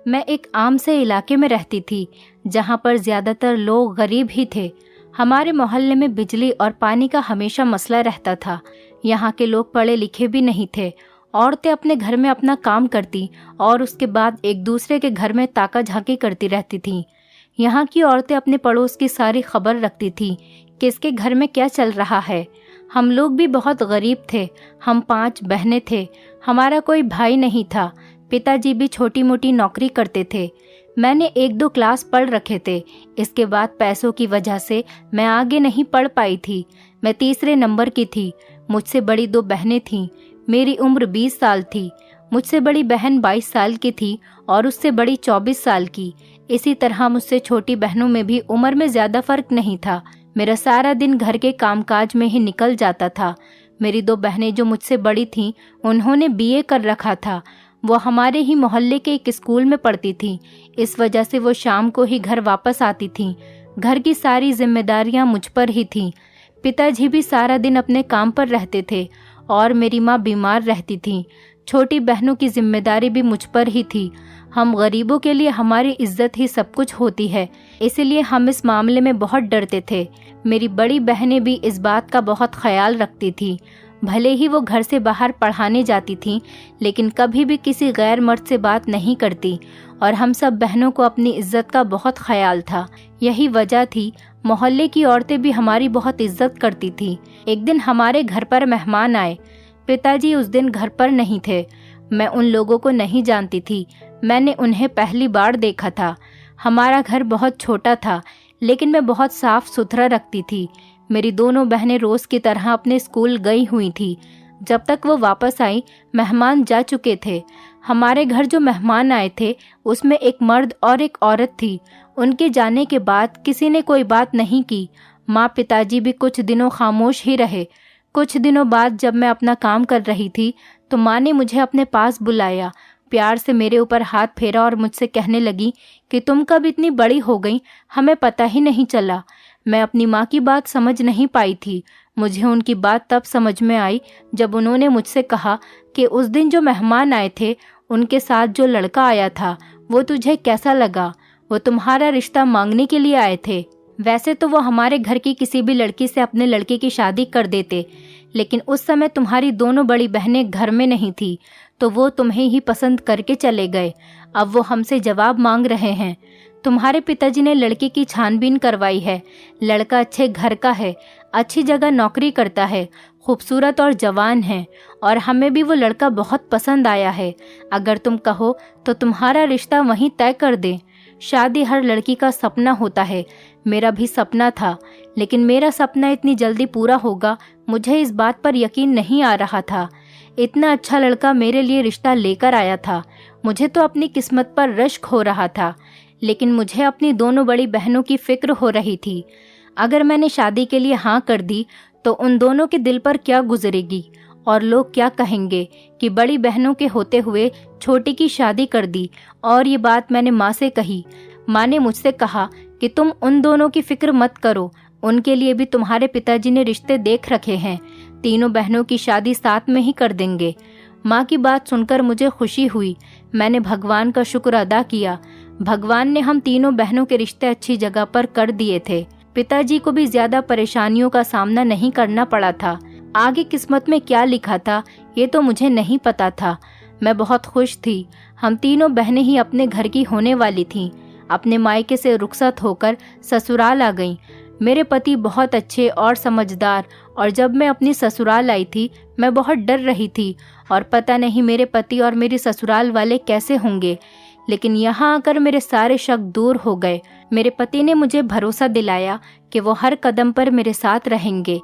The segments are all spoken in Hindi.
मैं एक आम से इलाके में रहती थी जहाँ पर ज़्यादातर लोग गरीब ही थे। हमारे मोहल्ले में बिजली और पानी का हमेशा मसला रहता था। यहाँ के लोग पढ़े लिखे भी नहीं थे। औरतें अपने घर में अपना काम करती और उसके बाद एक दूसरे के घर में ताका झांकी करती रहती थीं। यहाँ की औरतें अपने पड़ोस की सारी खबर रखती थीं, किसके घर में क्या चल रहा है। हम लोग भी बहुत गरीब थे। हम 5 बहनें थे। हमारा कोई भाई नहीं था। पिताजी भी छोटी मोटी नौकरी करते थे। मैंने 1-2 क्लास पढ़ रखे थे। इसके बाद पैसों की वजह से मैं आगे नहीं पढ़ पाई थी। मैं तीसरे नंबर की थी। मुझसे बड़ी 2 बहनें थीं। मेरी उम्र 20 साल थी। मुझसे बड़ी बहन 22 साल की थी और उससे बड़ी 24 साल की। इसी तरह मुझसे छोटी बहनों में भी उम्र में ज़्यादा फर्क नहीं था। मेरा सारा दिन घर के कामकाज में ही निकल जाता था। मेरी 2 बहनें जो मुझसे बड़ी थीं, उन्होंने बीए कर रखा था। वो हमारे ही मोहल्ले के एक स्कूल में पढ़ती थीं। इस वजह से वो शाम को ही घर वापस आती थीं। घर की सारी जिम्मेदारियां मुझ पर ही थीं। पिताजी भी सारा दिन अपने काम पर रहते थे और मेरी माँ बीमार रहती थी। छोटी बहनों की जिम्मेदारी भी मुझ पर ही थी। हम गरीबों के लिए हमारी इज्जत ही सब कुछ होती है, इसलिए हम इस मामले में बहुत डरते थे। मेरी बड़ी बहनें भी इस बात का बहुत ख्याल रखती थी। भले ही वो घर से बाहर पढ़ाने जाती थीं, लेकिन कभी भी किसी गैर मर्द से बात नहीं करती और हम सब बहनों को अपनी इज्जत का बहुत ख्याल था। यही वजह थी मोहल्ले की औरतें भी हमारी बहुत इज्जत करती थी। एक दिन हमारे घर पर मेहमान आए। पिताजी उस दिन घर पर नहीं थे। मैं उन लोगों को नहीं जानती थी। मैंने उन्हें पहली बार देखा था। हमारा घर बहुत छोटा था, लेकिन मैं बहुत साफ सुथरा रखती थी। मेरी दोनों बहनें रोज की तरह अपने स्कूल गई हुई थी। जब तक वो वापस आई, मेहमान जा चुके थे। हमारे घर जो मेहमान आए थे, उसमें एक मर्द और एक औरत थी। उनके जाने के बाद किसी ने कोई बात नहीं की। माँ पिताजी भी कुछ दिनों खामोश ही रहे। कुछ दिनों बाद जब मैं अपना काम कर रही थी, तो माँ ने मुझे अपने पास बुलाया, प्यार से मेरे ऊपर हाथ फेरा और मुझसे कहने लगी कि तुम कब इतनी बड़ी हो गई, हमें पता ही नहीं चला। मैं अपनी माँ की बात समझ नहीं पाई थी। मुझे उनकी बात तब समझ में आई जब उन्होंने मुझसे कहा कि उस दिन जो मेहमान आए थे, उनके साथ जो लड़का आया था, वो तुझे कैसा लगा? वो तुम्हारा रिश्ता मांगने के लिए आए थे। वैसे तो वो हमारे घर की किसी भी लड़की से अपने लड़के की शादी कर देते, लेकिन उस समय तुम्हारी दोनों बड़ी बहनें घर में नहीं थी, तो वो तुम्हें ही पसंद करके चले गए। अब वो हमसे जवाब मांग रहे हैं। तुम्हारे पिताजी ने लड़के की छानबीन करवाई है। लड़का अच्छे घर का है, अच्छी जगह नौकरी करता है, खूबसूरत और जवान है, और हमें भी वो लड़का बहुत पसंद आया है। अगर तुम कहो तो तुम्हारा रिश्ता वहीं तय कर दें। शादी हर लड़की का सपना होता है। मेरा भी सपना था, लेकिन मेरा सपना इतनी जल्दी पूरा होगा, मुझे इस बात पर यकीन नहीं आ रहा था। इतना अच्छा लड़का मेरे लिए रिश्ता लेकर आया था। मुझे तो अपनी किस्मत पर रश्क हो रहा था, लेकिन मुझे अपनी दोनों बड़ी बहनों की फिक्र हो रही थी। अगर मैंने शादी के लिए हाँ कर दी तो उन दोनों के दिल पर क्या गुजरेगी, और लोग क्या कहेंगे कि बड़ी बहनों के होते हुए छोटी की शादी कर दी। और ये बात मैंने माँ से कही। माँ ने मुझसे कहा कि तुम उन दोनों की फिक्र मत करो, उनके लिए भी तुम्हारे पिताजी ने रिश्ते देख रखे हैं। तीनों बहनों की शादी साथ में ही कर देंगे। माँ की बात सुनकर मुझे खुशी हुई। मैंने भगवान का शुक्र अदा किया। भगवान ने हम तीनों बहनों के रिश्ते अच्छी जगह पर कर दिए थे। पिताजी को भी ज्यादा परेशानियों का सामना नहीं करना पड़ा था। आगे किस्मत में क्या लिखा था, ये तो मुझे नहीं पता था। मैं बहुत खुश थी। हम तीनों बहनें ही अपने घर की होने वाली थीं। अपने मायके से रुखसत होकर ससुराल आ गईं। मेरे पति बहुत अच्छे और समझदार, और जब मैं अपनी ससुराल आई थी, मैं बहुत डर रही थी और पता नहीं मेरे पति और मेरी ससुराल वाले कैसे होंगे। लेकिन यहाँ आकर मेरे सारे शक दूर हो गए। मेरे पति ने मुझे भरोसा दिलाया कि वो हर कदम पर मेरे साथ रहेंगे।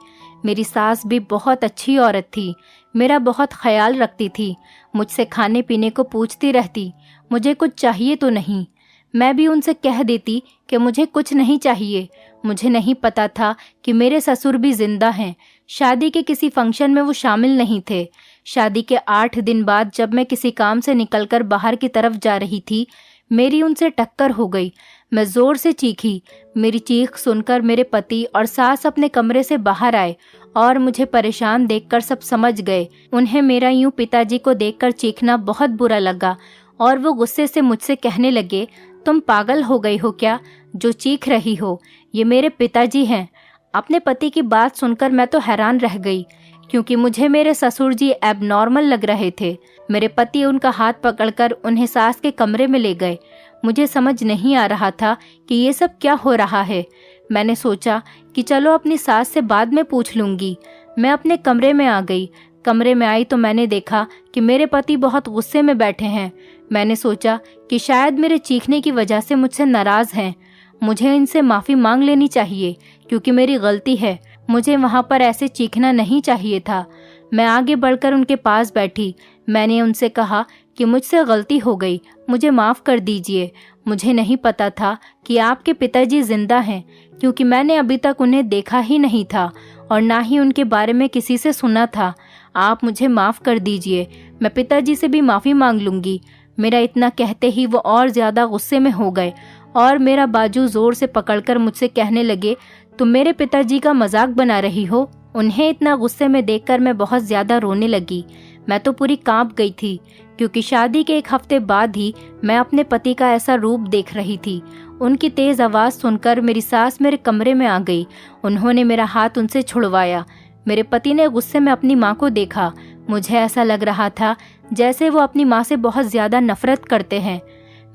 मेरी सास भी बहुत अच्छी औरत थी, मेरा बहुत ख्याल रखती थी, मुझसे खाने पीने को पूछती रहती, मुझे कुछ चाहिए तो नहीं। मैं भी उनसे कह देती कि मुझे कुछ नहीं चाहिए। मुझे नहीं पता था कि मेरे ससुर भी जिंदा हैं। शादी के किसी फंक्शन में वो शामिल नहीं थे। शादी के 8 दिन बाद जब मैं किसी काम से निकलकर बाहर की तरफ जा रही थी, मेरी उनसे टक्कर हो गई। मैं जोर से चीखी। मेरी चीख सुनकर मेरे पति और सास अपने कमरे से बाहर आए और मुझे परेशान देखकर सब समझ गए। उन्हें मेरा यूं पिताजी को देखकर चीखना बहुत बुरा लगा। और वो गुस्से से मुझसे कहने लगे, तुम पागल हो गई हो क्या जो चीख रही हो? ये मेरे पिताजी हैं। अपने पति की बात सुनकर मैं तो हैरान रह गई, क्योंकि मुझे मेरे ससुर जी एबनॉर्मल लग रहे थे। मेरे पति उनका हाथ पकड़कर उन्हें सास के कमरे में ले गए। मुझे समझ नहीं आ रहा था कि ये सब क्या हो रहा है। मैंने सोचा कि चलो अपनी सास से बाद में पूछ लूंगी। मैं अपने कमरे में आ गई। कमरे में आई तो मैंने देखा कि मेरे पति बहुत गुस्से में बैठे हैं। मैंने सोचा कि शायद मेरे चीखने की वजह से मुझसे नाराज हैं। मुझे इनसे माफ़ी मांग लेनी चाहिए, क्योंकि मेरी गलती है। मुझे वहाँ पर ऐसे चीखना नहीं चाहिए था। मैं आगे बढ़कर उनके पास बैठी। मैंने उनसे कहा कि मुझसे गलती हो गई, मुझे माफ़ कर दीजिए। मुझे नहीं पता था कि आपके पिताजी जिंदा हैं, क्योंकि मैंने अभी तक उन्हें देखा ही नहीं था और ना ही उनके बारे में किसी से सुना था। आप मुझे माफ़ कर दीजिए, मैं पिताजी से भी माफ़ी मांग लूँगी। मेरा इतना कहते ही वो और ज़्यादा गुस्से में हो गए और मेरा बाजू ज़ोर से पकड़कर मुझसे कहने लगे, तुम मेरे पिताजी का मजाक बना रही हो। उन्हें इतना गुस्से में देखकर मैं बहुत ज़्यादा रोने लगी। मैं तो पूरी कांप गई थी, क्योंकि शादी के 1 हफ्ते बाद ही मैं अपने पति का ऐसा रूप देख रही थी। उनकी तेज़ आवाज़ सुनकर मेरी सास मेरे कमरे में आ गई। उन्होंने मेरा हाथ उनसे छुड़वाया। मेरे पति ने गुस्से में अपनी माँ को देखा। मुझे ऐसा लग रहा था जैसे वो अपनी माँ से बहुत ज़्यादा नफरत करते हैं।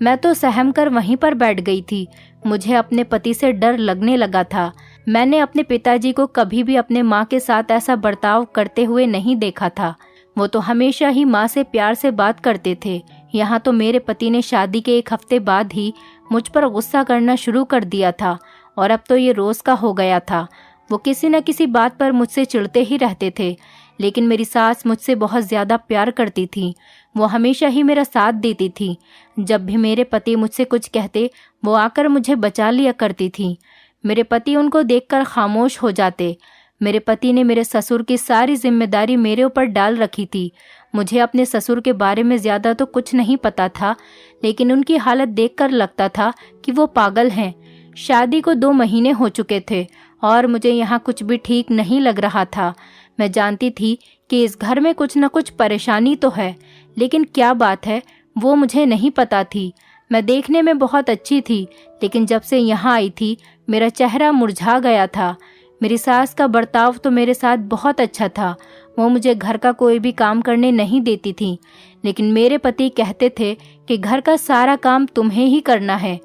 मैं तो सहम कर वहीं पर बैठ गई थी। मुझे अपने पति से डर लगने लगा था। मैंने अपने पिताजी को कभी भी अपने माँ के साथ ऐसा बर्ताव करते हुए नहीं देखा था। वो तो हमेशा ही माँ से प्यार से बात करते थे। यहाँ तो मेरे पति ने शादी के 1 हफ्ते बाद ही मुझ पर गुस्सा करना शुरू कर दिया था, और अब तो ये रोज़ का हो गया था। वो किसी न किसी बात पर मुझसे चिढ़ते ही रहते थे। लेकिन मेरी सास मुझसे बहुत ज़्यादा प्यार करती थी। वो हमेशा ही मेरा साथ देती थी। जब भी मेरे पति मुझसे कुछ कहते, वो आकर मुझे बचा लिया करती थी। मेरे पति उनको देखकर खामोश हो जाते। मेरे पति ने मेरे ससुर की सारी जिम्मेदारी मेरे ऊपर डाल रखी थी। मुझे अपने ससुर के बारे में ज़्यादा तो कुछ नहीं पता था, लेकिन उनकी हालत देखकर लगता था कि वो पागल हैं। शादी को 2 महीने हो चुके थे और मुझे यहाँ कुछ भी ठीक नहीं लग रहा था। मैं जानती थी कि इस घर में कुछ न कुछ परेशानी तो है, लेकिन क्या बात है वो मुझे नहीं पता थी। मैं देखने में बहुत अच्छी थी, लेकिन जब से यहाँ आई थी मेरा चेहरा मुरझा गया था। मेरी सास का बर्ताव तो मेरे साथ बहुत अच्छा था। वो मुझे घर का कोई भी काम करने नहीं देती थी, लेकिन मेरे पति कहते थे कि घर का सारा काम तुम्हें ही करना है।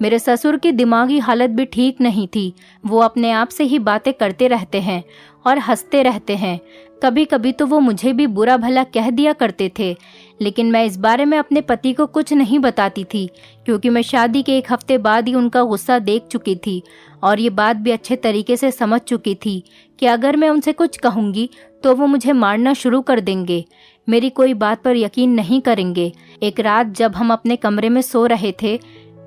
मेरे ससुर की दिमागी हालत भी ठीक नहीं थी। वो अपने आप से ही बातें करते रहते हैं और हंसते रहते हैं। कभी कभी तो वो मुझे भी बुरा भला कह दिया करते थे, लेकिन मैं इस बारे में अपने पति को कुछ नहीं बताती थी, क्योंकि मैं शादी के 1 हफ्ते बाद ही उनका गुस्सा देख चुकी थी और ये बात भी अच्छे तरीके से समझ चुकी थी कि अगर मैं उनसे कुछ कहूँगी तो वो मुझे मारना शुरू कर देंगे, मेरी कोई बात पर यकीन नहीं करेंगे। एक रात जब हम अपने कमरे में सो रहे थे,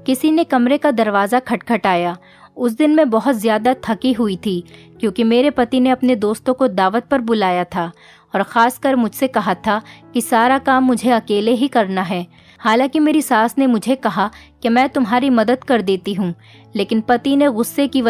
किसी ने कमरे का दरवाज़ा खटखटाया। उस दिन मैं बहुत ज़्यादा थकी हुई थी, क्योंकि मेरे पति ने अपने दोस्तों को दावत पर बुलाया था और ख़ासकर मुझसे कहा था कि सारा काम मुझे अकेले ही करना है। हालांकि मेरी सास ने मुझे कहा कि मैं तुम्हारी मदद कर देती हूँ, लेकिन पति के गुस्से की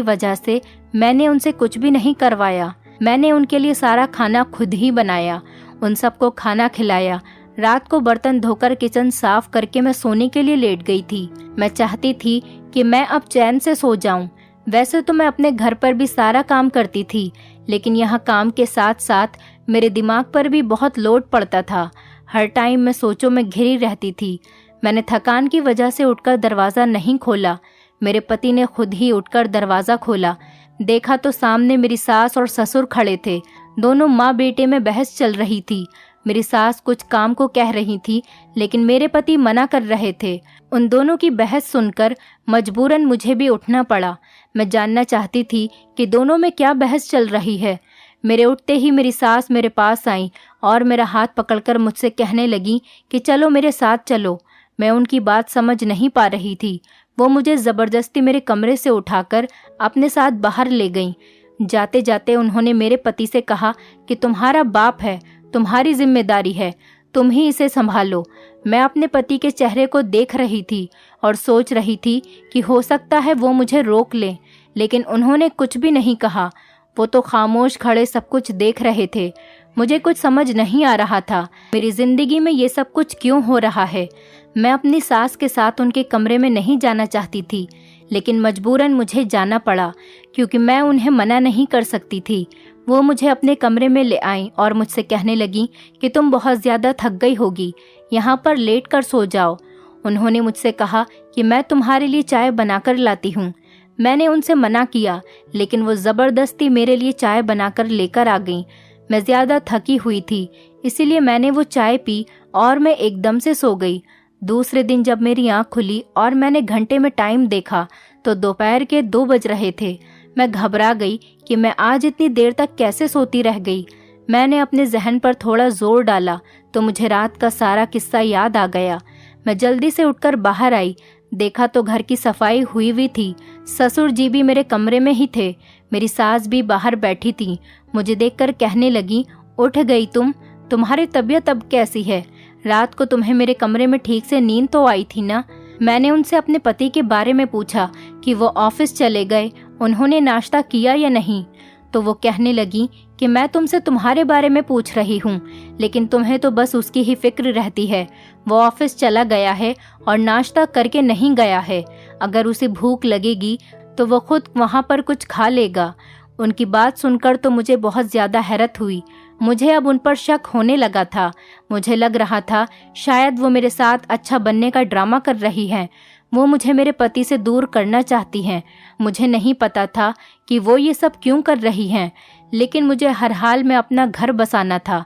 वजह से मैंने उनसे कुछ भी नहीं करवाया। मैंने उनके लिए सारा खाना खुद ही बनाया, उन सबको खाना खिलाया। रात को बर्तन धोकर किचन साफ करके मैं सोने के लिए लेट गई थी। मैं चाहती थी कि मैं अब चैन से सो जाऊं। वैसे तो मैं अपने घर पर भी सारा काम करती थी, लेकिन यहाँ काम के साथ साथ मेरे दिमाग पर भी बहुत लोड पड़ता था। हर टाइम मैं सोचों में घिरी रहती थी। मैंने थकान की वजह से उठकर दरवाज़ा नहीं खोला। मेरे पति ने खुद ही उठकर दरवाज़ा खोला। देखा तो सामने मेरी सास और ससुर खड़े थे। दोनों माँ बेटे में बहस चल रही थी। मेरी सास कुछ काम को कह रही थी, लेकिन मेरे पति मना कर रहे थे। उन दोनों की बहस सुनकर मजबूरन मुझे भी उठना पड़ा। मैं जानना चाहती थी कि दोनों में क्या बहस चल रही है। मेरे उठते ही मेरी सास मेरे पास आई और मेरा हाथ पकड़कर मुझसे कहने लगी कि चलो मेरे साथ चलो। मैं उनकी बात समझ नहीं पा रही थी। वो मुझे ज़बरदस्ती मेरे कमरे से उठाकर अपने साथ बाहर ले गईं। जाते जाते उन्होंने मेरे पति से कहा कि तुम्हारा बाप है, तुम्हारी जिम्मेदारी है, तुम ही इसे संभालो। मैं अपने पति के चेहरे को देख रही थी और सोच रही थी कि हो सकता है वो मुझे रोक लें, लेकिन उन्होंने कुछ भी नहीं कहा। वो तो खामोश खड़े सब कुछ देख रहे थे। मुझे कुछ समझ नहीं आ रहा था, मेरी जिंदगी में ये सब कुछ क्यों हो रहा है। मैं अपनी सास के साथ उनके कमरे में नहीं जाना चाहती थी, लेकिन मजबूरन मुझे जाना पड़ा क्योंकि मैं उन्हें मना नहीं कर सकती थी। वो मुझे अपने कमरे में ले आईं और मुझसे कहने लगी कि तुम बहुत ज़्यादा थक गई होगी, यहाँ पर लेट कर सो जाओ। उन्होंने मुझसे कहा कि मैं तुम्हारे लिए चाय बनाकर लाती हूँ। मैंने उनसे मना किया, लेकिन वो ज़बरदस्ती मेरे लिए चाय बनाकर लेकर आ गईं। मैं ज़्यादा थकी हुई थी, इसीलिए मैंने वो चाय पी और मैं एकदम से सो गई। दूसरे दिन जब मेरी आँख खुली और मैंने घंटे में टाइम देखा तो दोपहर के 2 बज रहे थे। मैं घबरा गई कि मैं आज इतनी देर तक कैसे सोती रह गई। मैंने अपने जहन पर थोड़ा जोर डाला तो मुझे रात का सारा किस्सा याद आ गया। मैं जल्दी से उठकर बाहर आई, देखा तो घर की सफाई हुई हुई थी। ससुर जी भी मेरे कमरे में ही थे, मेरी सास भी बाहर बैठी थी। मुझे देखकर कहने लगी, उठ गई तुम्हारी तबीयत अब कैसी है? रात को तुम्हें मेरे कमरे में ठीक से नींद तो आई थी ना? मैंने उनसे अपने पति के बारे में पूछा कि वो ऑफिस चले गए, उन्होंने नाश्ता किया या नहीं। तो वो कहने लगी कि मैं तुमसे तुम्हारे बारे में पूछ रही हूँ, लेकिन तुम्हें तो बस उसकी ही फिक्र रहती है। वो ऑफिस चला गया है और नाश्ता करके नहीं गया है। अगर उसे भूख लगेगी तो वो खुद वहाँ पर कुछ खा लेगा। उनकी बात सुनकर तो मुझे बहुत ज़्यादा हैरत हुई। मुझे अब उन पर शक होने लगा था। मुझे लग रहा था शायद वो मेरे साथ अच्छा बनने का ड्रामा कर रही हैं। वो मुझे मेरे पति से दूर करना चाहती हैं। मुझे नहीं पता था कि वो ये सब क्यों कर रही हैं, लेकिन मुझे हर हाल में अपना घर बसाना था।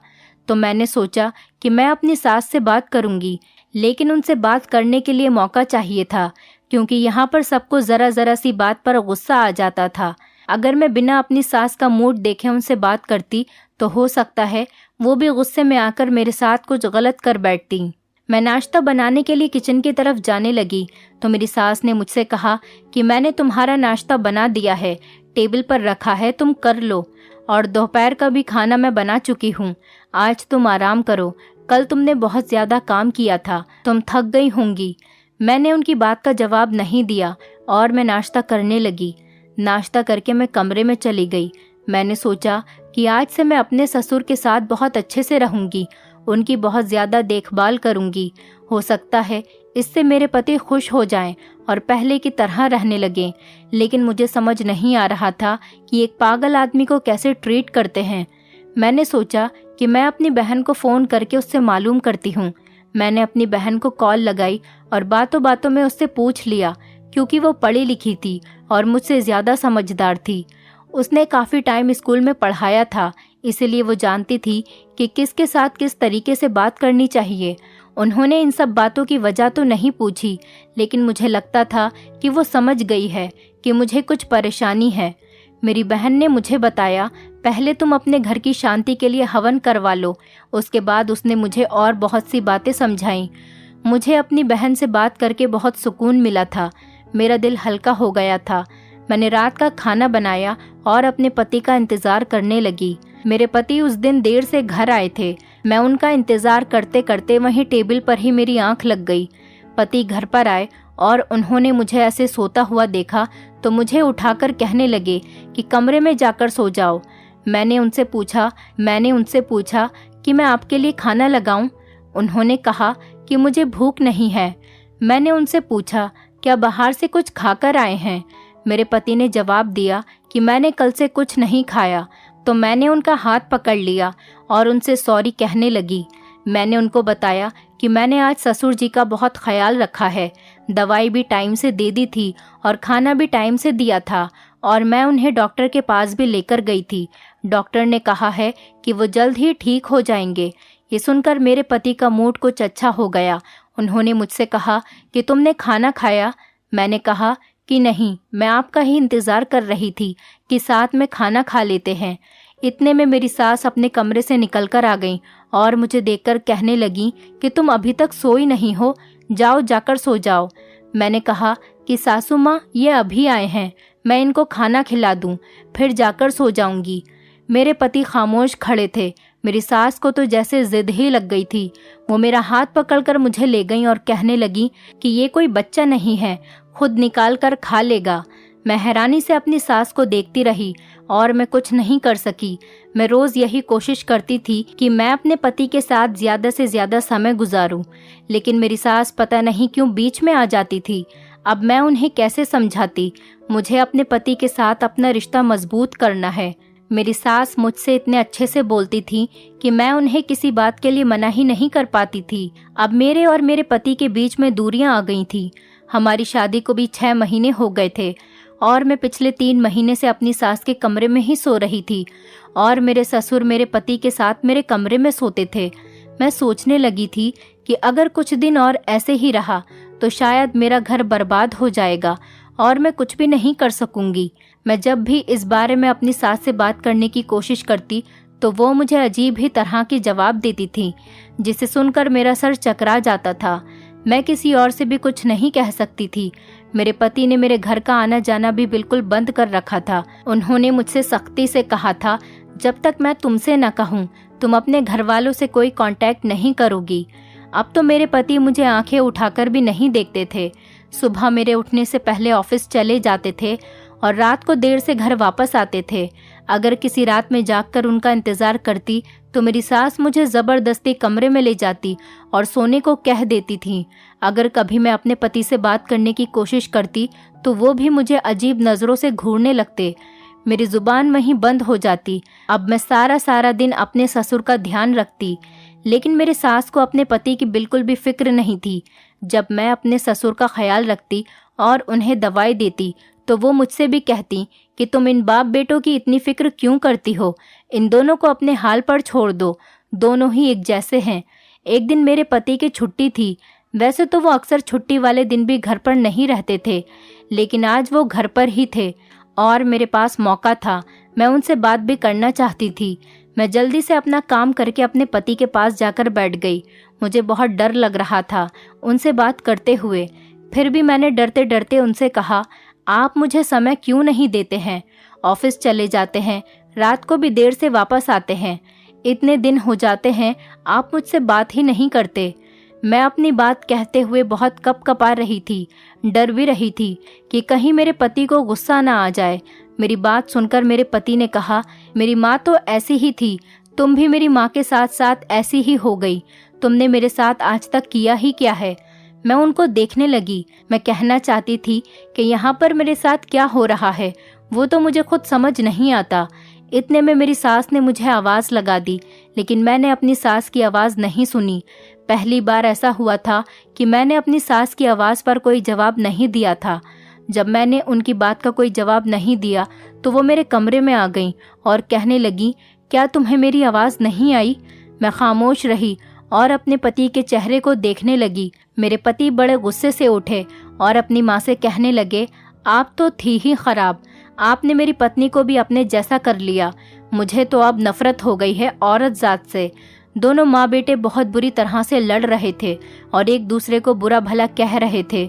तो मैंने सोचा कि मैं अपनी सास से बात करूंगी, लेकिन उनसे बात करने के लिए मौका चाहिए था, क्योंकि यहाँ पर सबको ज़रा सी बात पर गुस्सा आ जाता था। अगर मैं बिना अपनी सास का मूड देखे उनसे बात करती तो हो सकता है वो भी गुस्से में आकर मेरे साथ कुछ गलत कर बैठती। मैं नाश्ता बनाने के लिए किचन की तरफ जाने लगी तो मेरी सास ने मुझसे कहा कि मैंने तुम्हारा नाश्ता बना दिया है, टेबल पर रखा है, तुम कर लो। और दोपहर का भी खाना मैं बना चुकी हूँ, आज तुम आराम करो। कल तुमने बहुत ज़्यादा काम किया था, तुम थक गई होंगी। मैंने उनकी बात का जवाब नहीं दिया और मैं नाश्ता करने लगी। नाश्ता करके मैं कमरे में चली गई। मैंने सोचा कि आज से मैं अपने ससुर के साथ बहुत अच्छे से रहूंगी, उनकी बहुत ज़्यादा देखभाल करूंगी। हो सकता है इससे मेरे पति खुश हो जाएं और पहले की तरह रहने लगें। लेकिन मुझे समझ नहीं आ रहा था कि एक पागल आदमी को कैसे ट्रीट करते हैं। मैंने सोचा कि मैं अपनी बहन को फ़ोन करके उससे मालूम करती हूँ। मैंने अपनी बहन को कॉल लगाई और बातों बातों में उससे पूछ लिया, क्योंकि वो पढ़ी लिखी थी और मुझसे ज़्यादा समझदार थी। उसने काफ़ी टाइम स्कूल में पढ़ाया था, इसलिए वो जानती थी कि किसके साथ किस तरीके से बात करनी चाहिए। उन्होंने इन सब बातों की वजह तो नहीं पूछी, लेकिन मुझे लगता था कि वो समझ गई है कि मुझे कुछ परेशानी है। मेरी बहन ने मुझे बताया, पहले तुम अपने घर की शांति के लिए हवन करवा लो। उसके बाद उसने मुझे और बहुत सी बातें समझाईं। मुझे अपनी बहन से बात करके बहुत सुकून मिला था। मेरा दिल हल्का हो गया था। मैंने रात का खाना बनाया और अपने पति का इंतज़ार करने लगी। मेरे पति उस दिन देर से घर आए थे। मैं उनका इंतज़ार करते करते वहीं टेबल पर ही मेरी आंख लग गई। पति घर पर आए और उन्होंने मुझे ऐसे सोता हुआ देखा तो मुझे उठाकर कहने लगे कि कमरे में जाकर सो जाओ। मैंने उनसे पूछा कि मैं आपके लिए खाना लगाऊं। उन्होंने कहा कि मुझे भूख नहीं है। मैंने उनसे पूछा, क्या बाहर से कुछ खाकर आए हैं? मेरे पति ने जवाब दिया कि मैंने कल से कुछ नहीं खाया। तो मैंने उनका हाथ पकड़ लिया और उनसे सॉरी कहने लगी। मैंने उनको बताया कि मैंने आज ससुर जी का बहुत ख्याल रखा है, दवाई भी टाइम से दे दी थी और खाना भी टाइम से दिया था, और मैं उन्हें डॉक्टर के पास भी लेकर गई थी। डॉक्टर ने कहा है कि वो जल्द ही ठीक हो जाएंगे। ये सुनकर मेरे पति का मूड कुछ अच्छा हो गया। उन्होंने मुझसे कहा कि तुमने खाना खाया? मैंने कहा कि नहीं, मैं आपका ही इंतज़ार कर रही थी कि साथ में खाना खा लेते हैं। इतने में मेरी सास अपने कमरे से निकलकर आ गई और मुझे देखकर कहने लगी कि तुम अभी तक सोई नहीं हो, जाओ जाकर सो जाओ। मैंने कहा कि सासू माँ, ये अभी आए हैं, मैं इनको खाना खिला दूँ, फिर जाकर सो जाऊँगी। मेरे पति खामोश खड़े थे। मेरी सास को तो जैसे जिद ही लग गई थी। वो मेरा हाथ पकड़कर मुझे ले गई और कहने लगी कि ये कोई बच्चा नहीं है, खुद निकाल कर खा लेगा। मैं हैरानी से अपनी सास को देखती रही और मैं कुछ नहीं कर सकी। मैं रोज यही कोशिश करती थी कि मैं अपने पति के साथ ज्यादा से ज्यादा समय गुजारूं, लेकिन मेरी सास पता नहीं क्यों बीच में आ जाती थी। अब मैं उन्हें कैसे समझाती? मुझे अपने पति के साथ अपना रिश्ता मजबूत करना है। मेरी सास मुझसे इतने अच्छे से बोलती थी कि मैं उन्हें किसी बात के लिए मना ही नहीं कर पाती थी। अब मेरे और मेरे पति के बीच में दूरियां आ गई थी। हमारी शादी को भी 6 महीने हो गए थे और मैं पिछले 3 महीने से अपनी सास के कमरे में ही सो रही थी और मेरे ससुर मेरे पति के साथ मेरे कमरे में सोते थे। मैं सोचने लगी थी कि अगर कुछ दिन और ऐसे ही रहा तो शायद मेरा घर बर्बाद हो जाएगा और मैं कुछ भी नहीं कर सकूंगी। मैं जब भी इस बारे में अपनी सास से बात करने की कोशिश करती तो वो मुझे अजीब ही तरह के जवाब देती थी, जिसे सुनकर मेरा सर चकरा जाता था। मैं किसी और से भी कुछ नहीं कह सकती थी। मेरे पति ने मेरे घर का आना जाना भी बिल्कुल बंद कर रखा था। उन्होंने मुझसे सख्ती से कहा था, जब तक मैं तुमसे न कहूँ तुम अपने घर वालों से कोई कांटेक्ट नहीं करोगी। अब तो मेरे पति मुझे आंखें उठाकर भी नहीं देखते थे। सुबह मेरे उठने से पहले ऑफिस चले जाते थे और रात को देर से घर वापस आते थे। अगर किसी रात में जागकर उनका इंतजार करती तो मेरी सास मुझे जबरदस्ती कमरे में ले जाती और सोने को कह देती थी। अगर कभी मैं अपने पति से बात करने की कोशिश करती तो वो भी मुझे अजीब नजरों से घूरने लगते। मेरी जुबान वहीं बंद हो जाती। अब मैं सारा दिन अपने ससुर का ध्यान रखती, लेकिन मेरे सास को अपने पति की बिल्कुल भी फिक्र नहीं थी। जब मैं अपने ससुर का ख्याल रखती और उन्हें दवाई देती तो वो मुझसे भी कहती कि तुम इन बाप बेटों की इतनी फिक्र क्यों करती हो? इन दोनों को अपने हाल पर छोड़ दो, दोनों ही एक जैसे हैं। एक दिन मेरे पति की छुट्टी थी। वैसे तो वो अक्सर छुट्टी वाले दिन भी घर पर नहीं रहते थे, लेकिन आज वो घर पर ही थे और मेरे पास मौका था। मैं उनसे बात भी करना चाहती थी। मैं जल्दी से अपना काम करके अपने पति के पास जाकर बैठ गई। मुझे बहुत डर लग रहा था उनसे बात करते हुए। फिर भी मैंने डरते डरते उनसे कहा, आप मुझे समय क्यों नहीं देते हैं? ऑफिस चले जाते हैं, रात को भी देर से वापस आते हैं। इतने दिन हो जाते हैं आप मुझसे बात ही नहीं करते। मैं अपनी बात कहते हुए बहुत कपकपा रही थी, डर भी रही थी कि कहीं मेरे पति को गुस्सा ना आ जाए। मेरी बात सुनकर मेरे पति ने कहा, मेरी माँ तो ऐसी ही थी, तुम भी मेरी माँ के साथ साथ ऐसी ही हो गई। तुमने मेरे साथ आज तक किया ही क्या है? मैं उनको देखने लगी। मैं कहना चाहती थी कि यहाँ पर मेरे साथ क्या हो रहा है वो तो मुझे खुद समझ नहीं आता। इतने में मेरी सास ने मुझे आवाज़ लगा दी, लेकिन मैंने अपनी सास की आवाज़ नहीं सुनी। पहली बार ऐसा हुआ था कि मैंने अपनी सास की आवाज़ पर कोई जवाब नहीं दिया था। जब मैंने उनकी बात का कोई जवाब नहीं दिया तो वो मेरे कमरे में आ गईं और कहने लगी, क्या तुम्हें मेरी आवाज़ नहीं आई? मैं खामोश रही और अपने पति के चेहरे को देखने लगी। मेरे पति बड़े गुस्से से उठे और अपनी माँ से कहने लगे, आप तो थी ही खराब, आपने मेरी पत्नी को भी अपने जैसा कर लिया। मुझे तो अब नफरत हो गई है औरत जात से। दोनों माँ बेटे बहुत बुरी तरह से लड़ रहे थे और एक दूसरे को बुरा भला कह रहे थे।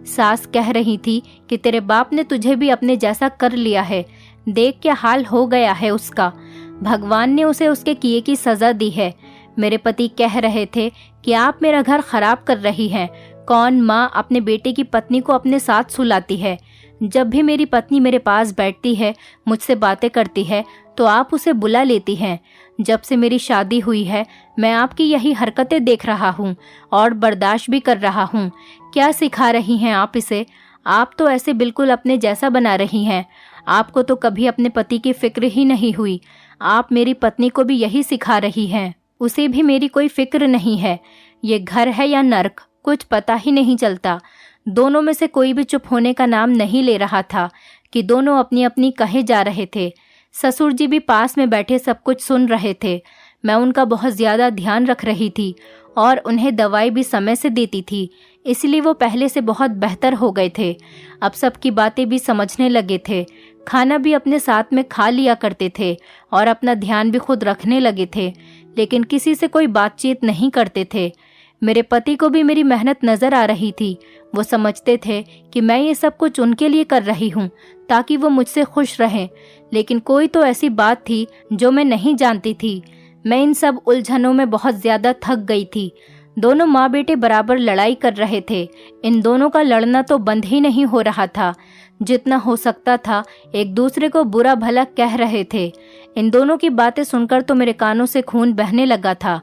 सास कह रही थी कि तेरे बाप ने तुझे भी अपने जैसा कर लिया है, देख क्या हाल हो गया है उसका, भगवान ने उसे उसके किए की सजा दी है। मेरे पति कह रहे थे कि आप मेरा घर खराब कर रही हैं। कौन माँ अपने बेटे की पत्नी को अपने साथ सुलाती है? जब भी मेरी पत्नी मेरे पास बैठती है, मुझसे बातें करती है, तो आप उसे बुला लेती हैं। जब से मेरी शादी हुई है मैं आपकी यही हरकतें देख रहा हूँ और बर्दाश्त भी कर रहा हूँ। क्या सिखा रही हैं आप इसे? आप तो ऐसे बिल्कुल अपने जैसा बना रही हैं। आपको तो कभी अपने पति की फिक्र ही नहीं हुई। आप मेरी पत्नी को भी यही सिखा रही हैं। उसे भी मेरी कोई फिक्र नहीं है। ये घर है या नर्क, कुछ पता ही नहीं चलता। दोनों में से कोई भी चुप होने का नाम नहीं ले रहा था कि दोनों अपनी अपनी कहे जा रहे थे। ससुर जी भी पास में बैठे सब कुछ सुन रहे थे। मैं उनका बहुत ज़्यादा ध्यान रख रही थी और उन्हें दवाई भी समय से देती थी, इसलिए वो पहले से बहुत बेहतर हो गए थे। अब सबकी बातें भी समझने लगे थे। खाना भी अपने साथ में खा लिया करते थे और अपना ध्यान भी खुद रखने लगे थे, लेकिन किसी से कोई बातचीत नहीं करते थे। मेरे पति को भी मेरी मेहनत नज़र आ रही थी। वो समझते थे कि मैं ये सब कुछ उनके लिए कर रही हूँ ताकि वो मुझसे खुश रहें, लेकिन कोई तो ऐसी बात थी जो मैं नहीं जानती थी। मैं इन सब उलझनों में बहुत ज़्यादा थक गई थी। दोनों माँ बेटे बराबर लड़ाई कर रहे थे। इन दोनों का लड़ना तो बंद ही नहीं हो रहा था। जितना हो सकता था एक दूसरे को बुरा भला कह रहे थे। इन दोनों की बातें सुनकर तो मेरे कानों से खून बहने लगा था।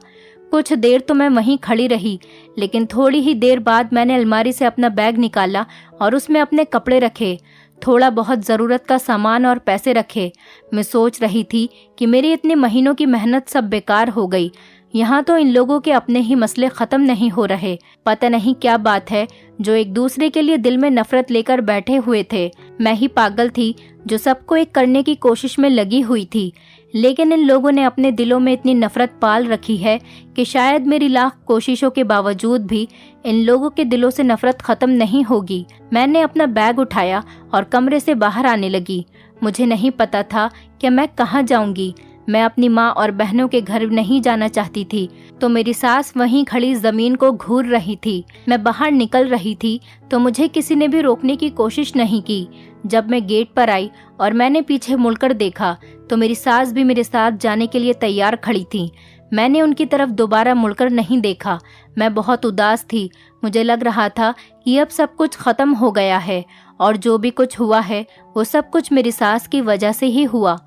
कुछ देर तो मैं वहीं खड़ी रही, लेकिन थोड़ी ही देर बाद मैंने अलमारी से अपना बैग निकाला और उसमें अपने कपड़े रखे, थोड़ा बहुत ज़रूरत का सामान और पैसे रखे। मैं सोच रही थी कि मेरी इतने महीनों की मेहनत सब बेकार हो गई। यहाँ तो इन लोगों के अपने ही मसले ख़त्म नहीं हो रहे। पता नहीं क्या बात है जो एक दूसरे के लिए दिल में नफरत लेकर बैठे हुए थे। मैं ही पागल थी जो सबको एक करने की कोशिश में लगी हुई थी। लेकिन इन लोगों ने अपने दिलों में इतनी नफरत पाल रखी है कि शायद मेरी लाख कोशिशों के बावजूद भी इन लोगों के दिलों से नफरत खत्म नहीं होगी। मैंने अपना बैग उठाया और कमरे से बाहर आने लगी। मुझे नहीं पता था कि मैं कहाँ जाऊंगी। मैं अपनी माँ और बहनों के घर नहीं जाना चाहती थी, तो मेरी सास वहीं खड़ी जमीन को घूर रही थी। मैं बाहर निकल रही थी तो मुझे किसी ने भी रोकने की कोशिश नहीं की। जब मैं गेट पर आई और मैंने पीछे मुड़कर देखा तो मेरी सास भी मेरे साथ जाने के लिए तैयार खड़ी थी। मैंने उनकी तरफ दोबारा मुड़कर नहीं देखा। मैं बहुत उदास थी। मुझे लग रहा था कि अब सब कुछ खत्म हो गया है और जो भी कुछ हुआ है वो सब कुछ मेरी सास की वजह से ही हुआ।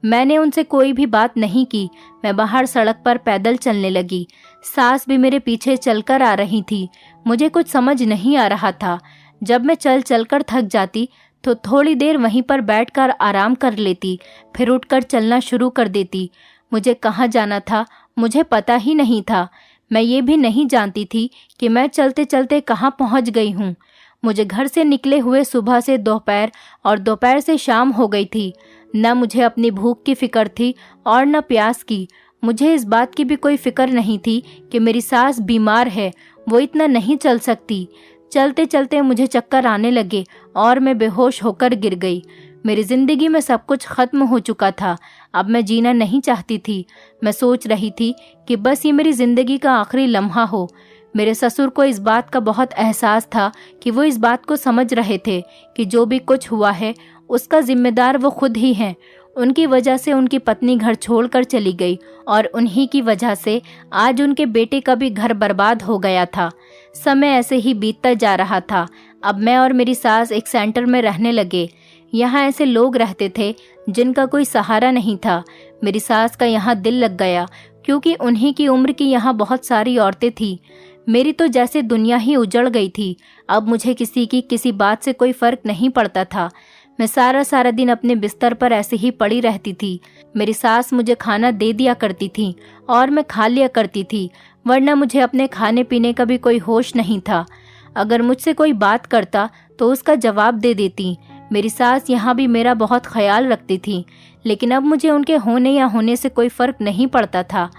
मैंने उनसे कोई भी बात नहीं की। मैं बाहर सड़क पर पैदल चलने लगी। सास भी मेरे पीछे चलकर आ रही थी। मुझे कुछ समझ नहीं आ रहा था। जब मैं चल चलकर थक जाती तो थोड़ी देर वहीं पर बैठकर आराम कर लेती, फिर उठकर चलना शुरू कर देती। मुझे कहाँ जाना था मुझे पता ही नहीं था। मैं ये भी नहीं जानती थी कि मैं चलते चलते कहाँ पहुँच गई हूँ। मुझे घर से निकले हुए सुबह से दोपहर और दोपहर से शाम हो गई थी। न मुझे अपनी भूख की फिक्र थी और न प्यास की। मुझे इस बात की भी कोई फिक्र नहीं थी कि मेरी सास बीमार है, वो इतना नहीं चल सकती। चलते चलते मुझे चक्कर आने लगे और मैं बेहोश होकर गिर गई। मेरी जिंदगी में सब कुछ खत्म हो चुका था। अब मैं जीना नहीं चाहती थी। मैं सोच रही थी कि बस ये मेरी जिंदगी का आखिरी लम्हा हो। मेरे ससुर को इस बात का बहुत एहसास था कि वो इस बात को समझ रहे थे कि जो भी कुछ हुआ है उसका जिम्मेदार वो खुद ही हैं। उनकी वजह से उनकी पत्नी घर छोड़कर चली गई और उन्हीं की वजह से आज उनके बेटे का भी घर बर्बाद हो गया था। समय ऐसे ही बीतता जा रहा था। अब मैं और मेरी सास एक सेंटर में रहने लगे। यहाँ ऐसे लोग रहते थे जिनका कोई सहारा नहीं था। मेरी सास का यहाँ दिल लग गया क्योंकि उन्हीं की उम्र की यहाँ बहुत सारी औरतें थीं। मेरी तो जैसे दुनिया ही उजड़ गई थी। अब मुझे किसी की किसी बात से कोई फर्क नहीं पड़ता था। मैं सारा दिन अपने बिस्तर पर ऐसे ही पड़ी रहती थी। मेरी सास मुझे खाना दे दिया करती थी और मैं खा लिया करती थी, वरना मुझे अपने खाने पीने का भी कोई होश नहीं था। अगर मुझसे कोई बात करता तो उसका जवाब दे देती। मेरी सास यहाँ भी मेरा बहुत ख्याल रखती थी, लेकिन अब मुझे उनके होने या होने से कोई फर्क नहीं पड़ता था।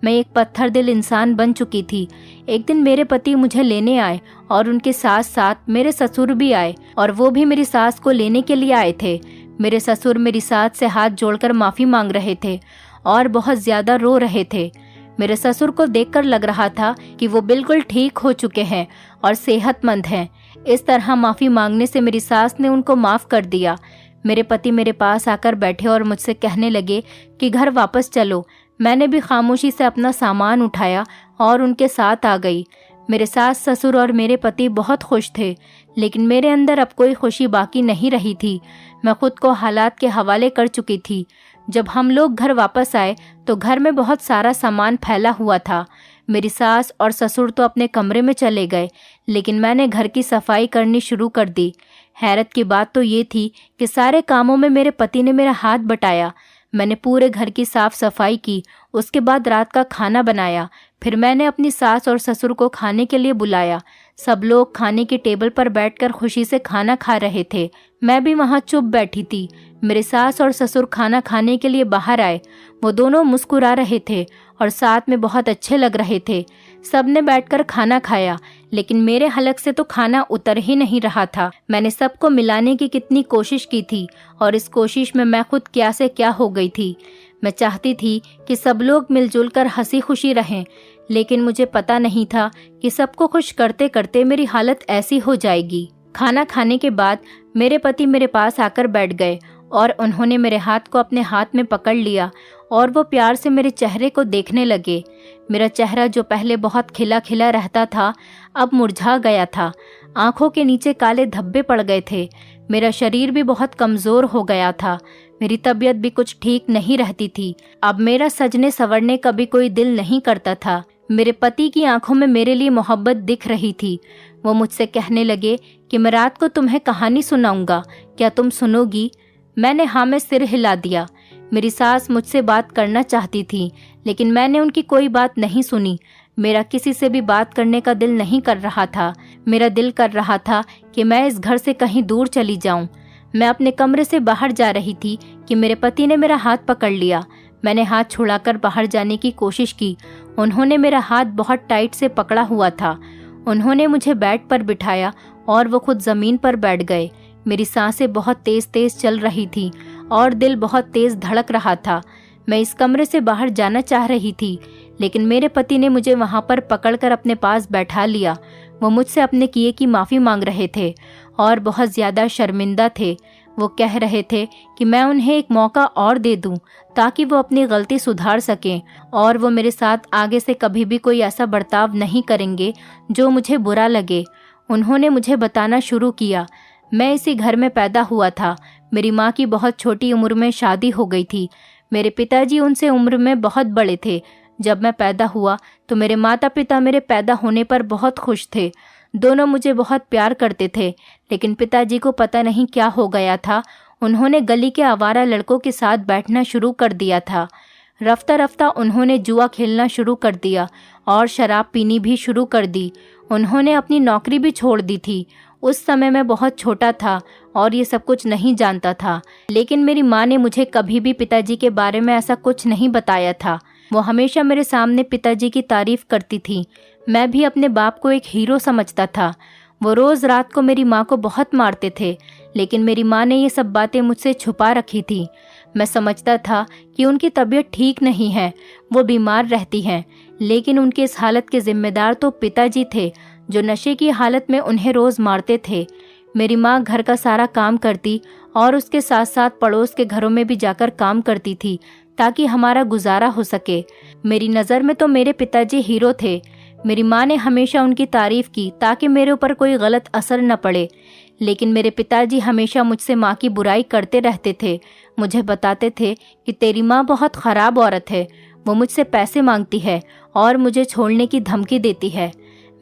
मैं एक पत्थर दिल इंसान बन चुकी थी। एक दिन मेरे पति मुझे लेने आए और उनके साथ साथ मेरे ससुर भी आए और वो भी मेरी सास को लेने के लिए आए थे। मेरे ससुर मेरी सास से हाथ जोड़कर माफ़ी मांग रहे थे और बहुत ज़्यादा रो रहे थे। मेरे ससुर को देखकर लग रहा था कि वो बिल्कुल ठीक हो चुके हैं और सेहतमंद हैं। इस तरह माफ़ी मांगने से मेरी सास ने उनको माफ़ कर दिया। मेरे पति मेरे पास आकर बैठे और मुझसे कहने लगे कि घर वापस चलो। मैंने भी खामोशी से अपना सामान उठाया और उनके साथ आ गई। मेरे सास ससुर और मेरे पति बहुत खुश थे, लेकिन मेरे अंदर अब कोई खुशी बाकी नहीं रही थी। मैं खुद को हालात के हवाले कर चुकी थी। जब हम लोग घर वापस आए तो घर में बहुत सारा सामान फैला हुआ था। मेरी सास और ससुर तो अपने कमरे में चले गए, लेकिन मैंने घर की सफाई करनी शुरू कर दी। हैरत की बात तो ये थी कि सारे कामों में मेरे पति ने मेरा हाथ बटाया। मैंने पूरे घर की साफ सफाई की, उसके बाद रात का खाना बनाया। फिर मैंने अपनी सास और ससुर को खाने के लिए बुलाया। सब लोग खाने की टेबल पर बैठकर खुशी से खाना खा रहे थे। मैं भी वहाँ चुप बैठी थी। मेरे सास और ससुर खाना खाने के लिए बाहर आए। वो दोनों मुस्कुरा रहे थे और साथ में बहुत अच्छे लग रहे थे। सबने बैठकर खाना खाया, लेकिन मेरे हलक से तो खाना उतर ही नहीं रहा था। मैंने सबको मिलाने की कितनी कोशिश की थी और इस कोशिश में मैं खुद क्या से क्या हो गई थी। मैं चाहती थी कि सब लोग मिलजुल कर हंसी खुशी रहें, लेकिन मुझे पता नहीं था कि सबको खुश करते करते मेरी हालत ऐसी हो जाएगी। खाना खाने के बाद मेरे पति मेरे पास आकर बैठ गए और उन्होंने मेरे हाथ को अपने हाथ में पकड़ लिया और वो प्यार से मेरे चेहरे को देखने लगे। मेरा चेहरा जो पहले बहुत खिला खिला रहता था अब मुरझा गया था। आंखों के नीचे काले धब्बे पड़ गए थे। मेरा शरीर भी बहुत कमज़ोर हो गया था। मेरी तबीयत भी कुछ ठीक नहीं रहती थी। अब मेरा सजने संवरने का भी कोई दिल नहीं करता था। मेरे पति की आंखों में मेरे लिए मोहब्बत दिख रही थी। वो मुझसे कहने लगे कि मैं रात को तुम्हें कहानी सुनाऊंगा, क्या तुम सुनोगी? मैंने हाँ में सिर हिला दिया। मेरी सास मुझसे बात करना चाहती थी, लेकिन मैंने उनकी कोई बात नहीं सुनी। मेरा किसी से भी बात करने का दिल नहीं कर रहा था। मेरा दिल कर रहा था कि मैं इस घर से कहीं दूर चली जाऊं। मैं अपने कमरे से बाहर जा रही थी कि मेरे पति ने मेरा हाथ पकड़ लिया। मैंने हाथ छुड़ाकर बाहर जाने की कोशिश की। उन्होंने मेरा हाथ बहुत टाइट से पकड़ा हुआ था। उन्होंने मुझे बेड पर बिठाया और वो खुद ज़मीन पर बैठ गए। मेरी सांसें बहुत तेज तेज चल रही थी और दिल बहुत तेज धड़क रहा था। मैं इस कमरे से बाहर जाना चाह रही थी, लेकिन मेरे पति ने मुझे वहां पर पकड़कर अपने पास बैठा लिया। वो मुझसे अपने किए की माफ़ी मांग रहे थे और बहुत ज़्यादा शर्मिंदा थे। वो कह रहे थे कि मैं उन्हें एक मौका और दे दूं ताकि वो अपनी गलती सुधार सकें और वो मेरे साथ आगे से कभी भी कोई ऐसा बर्ताव नहीं करेंगे जो मुझे बुरा लगे। उन्होंने मुझे बताना शुरू किया। मैं इसी घर में पैदा हुआ था। मेरी माँ की बहुत छोटी उम्र में शादी हो गई थी। मेरे पिताजी उनसे उम्र में बहुत बड़े थे। जब मैं पैदा हुआ तो मेरे माता पिता मेरे पैदा होने पर बहुत खुश थे। दोनों मुझे बहुत प्यार करते थे, लेकिन पिताजी को पता नहीं क्या हो गया था। उन्होंने गली के आवारा लड़कों के साथ बैठना शुरू कर दिया था। रफ्ता रफ्ता उन्होंने जुआ खेलना शुरू कर दिया और शराब पीनी भी शुरू कर दी। उन्होंने अपनी नौकरी भी छोड़ दी थी। उस समय मैं बहुत छोटा था और ये सब कुछ नहीं जानता था, लेकिन मेरी माँ ने मुझे कभी भी पिताजी के बारे में ऐसा कुछ नहीं बताया था। वो हमेशा मेरे सामने पिताजी की तारीफ करती थी। मैं भी अपने बाप को एक हीरो समझता था। वो रोज़ रात को मेरी माँ को बहुत मारते थे, लेकिन मेरी माँ ने ये सब बातें मुझसे छुपा रखी थी। मैं समझता था कि उनकी तबीयत ठीक नहीं है, वो बीमार रहती हैं, लेकिन उनकी इस हालत के जिम्मेदार तो पिताजी थे, जो नशे की हालत में उन्हें रोज़ मारते थे। मेरी माँ घर का सारा काम करती और उसके साथ साथ पड़ोस के घरों में भी जाकर काम करती थी ताकि हमारा गुजारा हो सके। मेरी नज़र में तो मेरे पिताजी हीरो थे। मेरी माँ ने हमेशा उनकी तारीफ की ताकि मेरे ऊपर कोई गलत असर न पड़े, लेकिन मेरे पिताजी हमेशा मुझसे माँ की बुराई करते रहते थे। मुझे बताते थे कि तेरी माँ बहुत ख़राब औरत है, वो मुझसे पैसे मांगती है और मुझे छोड़ने की धमकी देती है।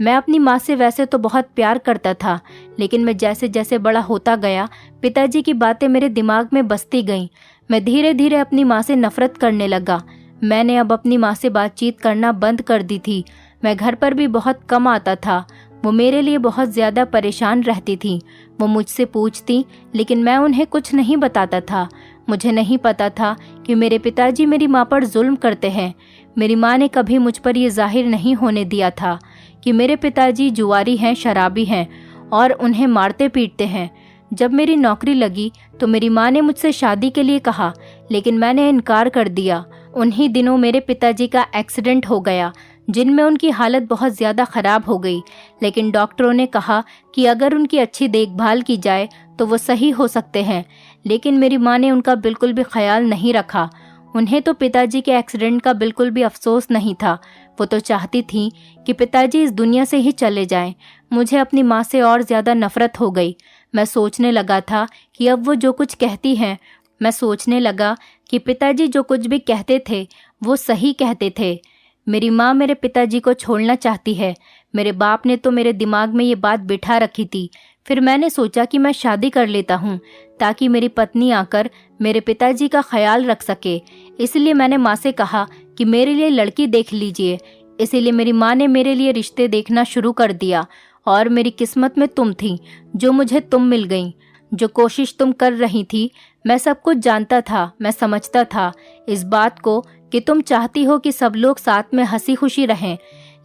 मैं अपनी माँ से वैसे तो बहुत प्यार करता था, लेकिन मैं जैसे जैसे बड़ा होता गया पिताजी की बातें मेरे दिमाग में बसती गईं। मैं धीरे धीरे अपनी माँ से नफरत करने लगा। मैंने अब अपनी माँ से बातचीत करना बंद कर दी थी। मैं घर पर भी बहुत कम आता था। वो मेरे लिए बहुत ज़्यादा परेशान रहती थी। वो मुझसे पूछती, लेकिन मैं उन्हें कुछ नहीं बताता था। मुझे नहीं पता था कि मेरे पिताजी मेरी माँ पर जुल्म करते हैं। मेरी माँ ने कभी मुझ पर यह जाहिर नहीं होने दिया था कि मेरे पिताजी जुआरी हैं, शराबी हैं और उन्हें मारते पीटते हैं। जब मेरी नौकरी लगी तो मेरी माँ ने मुझसे शादी के लिए कहा, लेकिन मैंने इनकार कर दिया। उन्हीं दिनों मेरे पिताजी का एक्सीडेंट हो गया, जिनमें उनकी हालत बहुत ज़्यादा ख़राब हो गई, लेकिन डॉक्टरों ने कहा कि अगर उनकी अच्छी देखभाल की जाए तो वो सही हो सकते हैं। लेकिन मेरी माँ ने उनका बिल्कुल भी ख्याल नहीं रखा। उन्हें तो पिताजी के एक्सीडेंट का बिल्कुल भी अफसोस नहीं था। वो तो चाहती थी कि पिताजी इस दुनिया से ही चले जाएं। मुझे अपनी माँ से और ज़्यादा नफ़रत हो गई। मैं सोचने लगा था कि अब वो जो कुछ कहती हैं, मैं सोचने लगा कि पिताजी जो कुछ भी कहते थे वो सही कहते थे। मेरी माँ मेरे पिताजी को छोड़ना चाहती है। मेरे बाप ने तो मेरे दिमाग में ये बात बिठा रखी थी। फिर मैंने सोचा कि मैं शादी कर लेता हूँ ताकि मेरी पत्नी आकर मेरे पिताजी का ख्याल रख सके। इसलिए मैंने माँ से कहा कि मेरे लिए लड़की देख लीजिए। इसीलिए मेरी माँ ने मेरे लिए रिश्ते देखना शुरू कर दिया और मेरी किस्मत में तुम थी, जो मुझे तुम मिल गई। जो कोशिश तुम कर रही थी, मैं सब कुछ जानता था। मैं समझता था इस बात को कि तुम चाहती हो कि सब लोग साथ में हंसी खुशी रहें,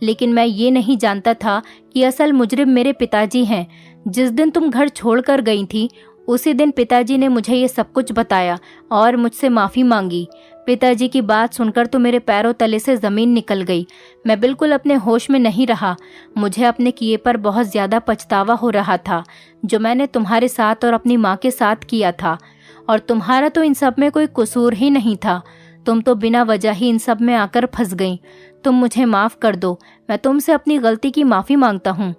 लेकिन मैं ये नहीं जानता था कि असल मुजरिम मेरे पिताजी हैं। जिस दिन तुम घर छोड़कर गई थी उसी दिन पिताजी ने मुझे ये सब कुछ बताया और मुझसे माफ़ी मांगी। पिताजी की बात सुनकर तो मेरे पैरों तले से ज़मीन निकल गई। मैं बिल्कुल अपने होश में नहीं रहा। मुझे अपने किए पर बहुत ज़्यादा पछतावा हो रहा था, जो मैंने तुम्हारे साथ और अपनी माँ के साथ किया था। और तुम्हारा तो इन सब में कोई कसूर ही नहीं था। तुम तो बिना वजह ही इन सब में आकर फंस गई। तुम मुझे माफ़ कर दो, मैं तुमसे अपनी गलती की माफ़ी मांगता हूँ।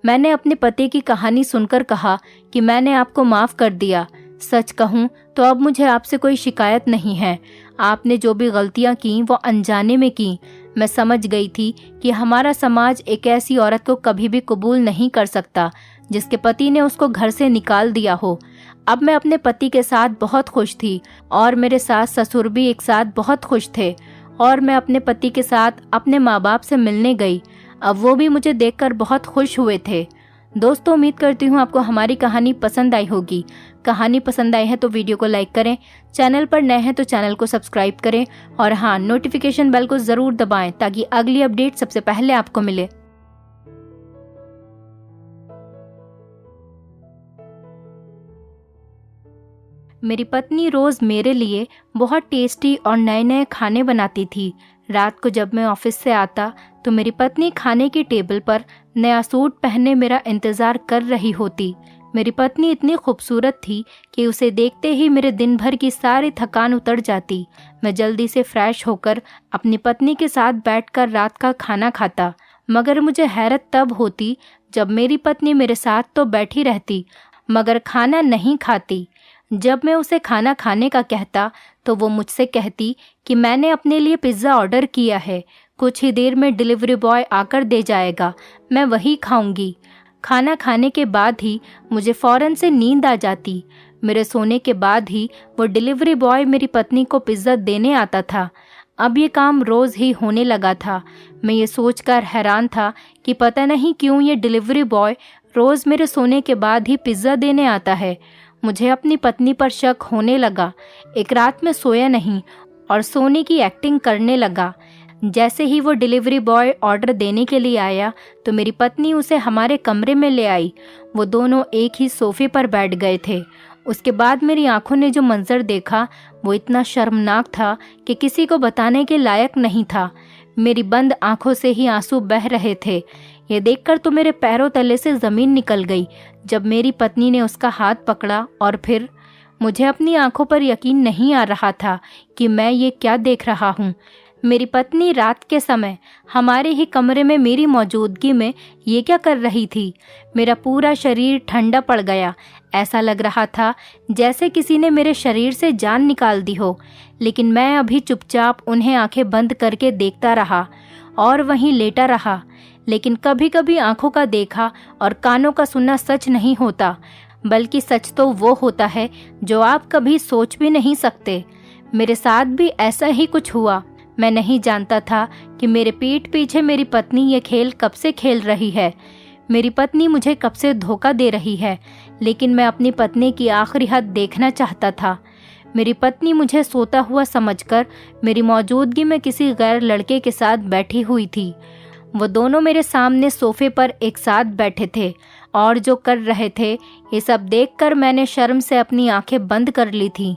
मैंने अपने पति की कहानी सुनकर कहा कि मैंने आपको माफ़ कर दिया। सच कहूँ तो अब मुझे आपसे कोई शिकायत नहीं है। आपने जो भी गलतियाँ की वो अनजाने में की। मैं समझ गई थी कि हमारा समाज एक ऐसी औरत को कभी भी कबूल नहीं कर सकता जिसके पति ने उसको घर से निकाल दिया हो। अब मैं अपने पति के साथ बहुत खुश थी और मेरे सास ससुर भी एक साथ बहुत खुश थे और मैं अपने पति के साथ अपने माँ बाप से मिलने गई। अब वो भी मुझे देखकर बहुत खुश हुए थे। दोस्तों, उम्मीद करती हूँ आपको हमारी कहानी पसंद आई होगी। कहानी पसंद आई है तो वीडियो को लाइक करें, चैनल पर नए हैं तो चैनल को सब्सक्राइब करें और हाँ, नोटिफिकेशन बेल को ज़रूर दबाएं ताकि अगली अपडेट सबसे पहले आपको मिले। मेरी पत्नी रोज़ मेरे लिए बहुत टेस्टी और नए नए खाने बनाती थी। रात को जब मैं ऑफिस से आता तो मेरी पत्नी खाने की टेबल पर नया सूट पहने मेरा इंतज़ार कर रही होती। मेरी पत्नी इतनी खूबसूरत थी कि उसे देखते ही मेरे दिन भर की सारी थकान उतर जाती। मैं जल्दी से फ्रेश होकर अपनी पत्नी के साथ बैठकर रात का खाना खाता, मगर मुझे हैरत तब होती जब मेरी पत्नी मेरे साथ तो बैठी रहती मगर खाना नहीं खाती। जब मैं उसे खाना खाने का कहता तो वो मुझसे कहती कि मैंने अपने लिए पिज़्ज़ा ऑर्डर किया है, कुछ ही देर में डिलीवरी बॉय आकर दे जाएगा, मैं वही खाऊंगी। खाना खाने के बाद ही मुझे फ़ौरन से नींद आ जाती। मेरे सोने के बाद ही वो डिलीवरी बॉय मेरी पत्नी को पिज़्ज़ा देने आता था। अब ये काम रोज़ ही होने लगा था। मैं ये सोचकर हैरान था कि पता नहीं क्यों ये डिलीवरी बॉय रोज़ मेरे सोने के बाद ही पिज़्ज़ा देने आता है। मुझे अपनी पत्नी पर शक होने लगा। एक रात में सोया नहीं और सोने की एक्टिंग करने लगा। जैसे ही वो डिलीवरी बॉय ऑर्डर देने के लिए आया तो मेरी पत्नी उसे हमारे कमरे में ले आई। वो दोनों एक ही सोफे पर बैठ गए थे। उसके बाद मेरी आंखों ने जो मंजर देखा वो इतना शर्मनाक था कि किसी को बताने के लायक नहीं था। मेरी बंद आंखों से ही आंसू बह रहे थे। ये देखकर तो मेरे पैरों तले से ज़मीन निकल गई जब मेरी पत्नी ने उसका हाथ पकड़ा और फिर मुझे अपनी आंखों पर यकीन नहीं आ रहा था कि मैं ये क्या देख रहा हूँ। मेरी पत्नी रात के समय हमारे ही कमरे में मेरी मौजूदगी में ये क्या कर रही थी। मेरा पूरा शरीर ठंडा पड़ गया। ऐसा लग रहा था जैसे किसी ने मेरे शरीर से जान निकाल दी हो। लेकिन मैं अभी चुपचाप उन्हें आंखें बंद करके देखता रहा और वहीं लेटा रहा। लेकिन कभी कभी आंखों का देखा और कानों का सुनना सच नहीं होता, बल्कि सच तो वो होता है जो आप कभी सोच भी नहीं सकते। मेरे साथ भी ऐसा ही कुछ हुआ। मैं नहीं जानता था कि मेरे पीठ पीछे मेरी पत्नी ये खेल कब से खेल रही है। मेरी पत्नी मुझे कब से धोखा दे रही है, लेकिन मैं अपनी पत्नी की आखिरी हद देखना चाहता था। मेरी पत्नी मुझे सोता हुआ समझकर मेरी मौजूदगी में किसी गैर लड़के के साथ बैठी हुई थी। वो दोनों मेरे सामने सोफे पर एक साथ बैठे थे और जो कर रहे थे ये सब देखकर मैंने शर्म से अपनी आंखें बंद कर ली थी।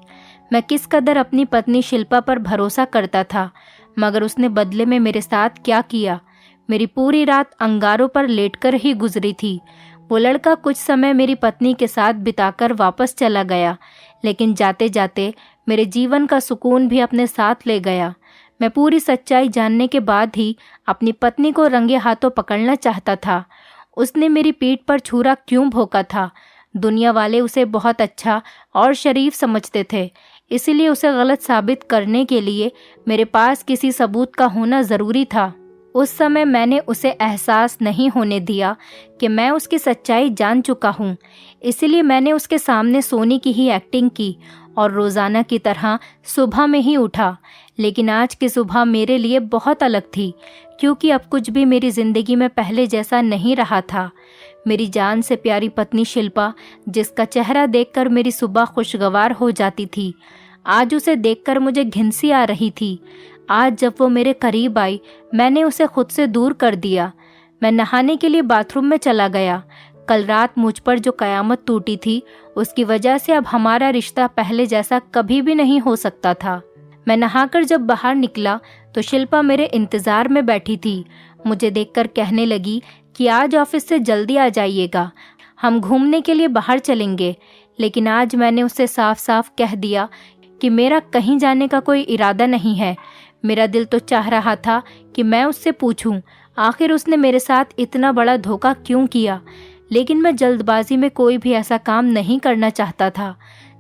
मैं किस कदर अपनी पत्नी शिल्पा पर भरोसा करता था, मगर उसने बदले में मेरे साथ क्या किया। मेरी पूरी रात अंगारों पर लेटकर ही गुजरी थी। वो लड़का कुछ समय मेरी पत्नी के साथ बिताकर वापस चला गया, लेकिन जाते जाते मेरे जीवन का सुकून भी अपने साथ ले गया। मैं पूरी सच्चाई जानने के बाद ही अपनी पत्नी को रंगे हाथों पकड़ना चाहता था। उसने मेरी पीठ पर छुरा क्यों भोंका था? दुनिया वाले उसे बहुत अच्छा और शरीफ समझते थे, इसीलिए उसे गलत साबित करने के लिए मेरे पास किसी सबूत का होना ज़रूरी था। उस समय मैंने उसे एहसास नहीं होने दिया कि मैं उसकी सच्चाई जान चुका हूँ। इसीलिए मैंने उसके सामने सोने की ही एक्टिंग की और रोज़ाना की तरह सुबह में ही उठा। लेकिन आज की सुबह मेरे लिए बहुत अलग थी, क्योंकि अब कुछ भी मेरी ज़िंदगी में पहले जैसा नहीं रहा था। मेरी जान से प्यारी पत्नी शिल्पा, जिसका चेहरा देखकर मेरी सुबह खुशगवार हो जाती थी, आज उसे देखकर मुझे घिन सी आ रही थी। आज जब वो मेरे करीब आई, मैंने उसे खुद से दूर कर दिया। मैं नहाने के लिए बाथरूम में चला गया। कल रात मुझ पर जो कयामत टूटी थी, उसकी वजह से अब हमारा रिश्ता पहले जैसा कभी भी नहीं हो सकता था। मैं नहाकर जब बाहर निकला तो शिल्पा मेरे इंतज़ार में बैठी थी। मुझे देखकर कहने लगी कि आज ऑफिस से जल्दी आ जाइएगा, हम घूमने के लिए बाहर चलेंगे। लेकिन आज मैंने उससे साफ साफ कह दिया कि मेरा कहीं जाने का कोई इरादा नहीं है। मेरा दिल तो चाह रहा था कि मैं उससे पूछूं, आखिर उसने मेरे साथ इतना बड़ा धोखा क्यों किया। लेकिन मैं जल्दबाजी में कोई भी ऐसा काम नहीं करना चाहता था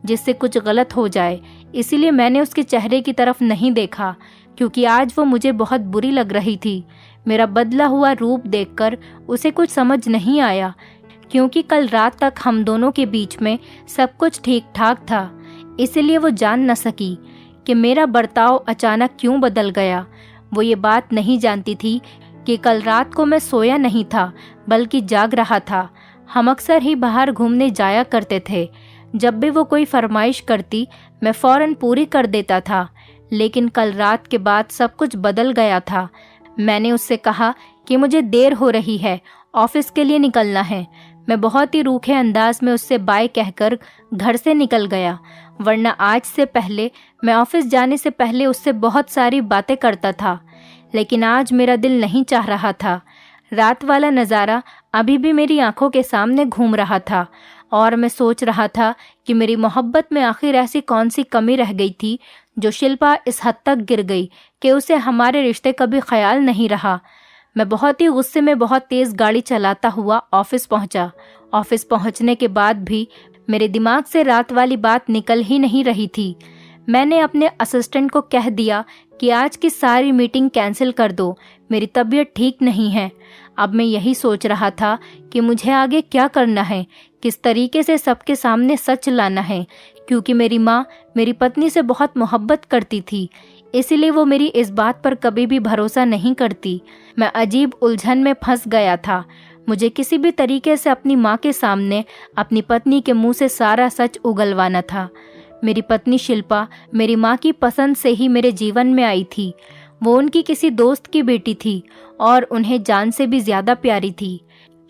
जिससे कुछ गलत हो जाए, इसीलिए मैंने उसके चेहरे की तरफ नहीं देखा, क्योंकि आज वो मुझे बहुत बुरी लग रही थी। मेरा बदला हुआ रूप देखकर उसे कुछ समझ नहीं आया, क्योंकि कल रात तक हम दोनों के बीच में सब कुछ ठीक ठाक था। इसलिए वो जान न सकी कि मेरा बर्ताव अचानक क्यों बदल गया। वो ये बात नहीं जानती थी कि कल रात को मैं सोया नहीं था, बल्कि जाग रहा था। हम अक्सर ही बाहर घूमने जाया करते थे। जब भी वो कोई फरमाइश करती, मैं फौरन पूरी कर देता था। लेकिन कल रात के बाद सब कुछ बदल गया था। मैंने उससे कहा कि मुझे देर हो रही है, ऑफिस के लिए निकलना है। मैं बहुत ही रूखे अंदाज में उससे बाय कहकर घर से निकल गया, वरना आज से पहले मैं ऑफिस जाने से पहले उससे बहुत सारी बातें करता था। लेकिन आज मेरा दिल नहीं चाह रहा था। रात वाला नज़ारा अभी भी मेरी आंखों के सामने घूम रहा था और मैं सोच रहा था कि मेरी मोहब्बत में आखिर ऐसी कौन सी कमी रह गई थी जो शिल्पा इस हद तक गिर गई कि उसे हमारे रिश्ते कभी ख्याल नहीं रहा। मैं बहुत ही गुस्से में बहुत तेज़ गाड़ी चलाता हुआ ऑफिस पहुंचा। ऑफिस पहुंचने के बाद भी मेरे दिमाग से रात वाली बात निकल ही नहीं रही थी। मैंने अपने असिस्टेंट को कह दिया कि आज की सारी मीटिंग कैंसिल कर दो, मेरी तबीयत ठीक नहीं है। अब मैं यही सोच रहा था कि मुझे आगे क्या करना है, किस तरीके से सबके सामने सच लाना है, क्योंकि मेरी माँ मेरी पत्नी से बहुत मोहब्बत करती थी, इसीलिए वो मेरी इस बात पर कभी भी भरोसा नहीं करती। मैं अजीब उलझन में फंस गया था। मुझे किसी भी तरीके से अपनी माँ के सामने अपनी पत्नी के मुंह से सारा सच उगलवाना था। मेरी पत्नी शिल्पा मेरी माँ की पसंद से ही मेरे जीवन में आई थी। वो उनकी किसी दोस्त की बेटी थी और उन्हें जान से भी ज़्यादा प्यारी थी।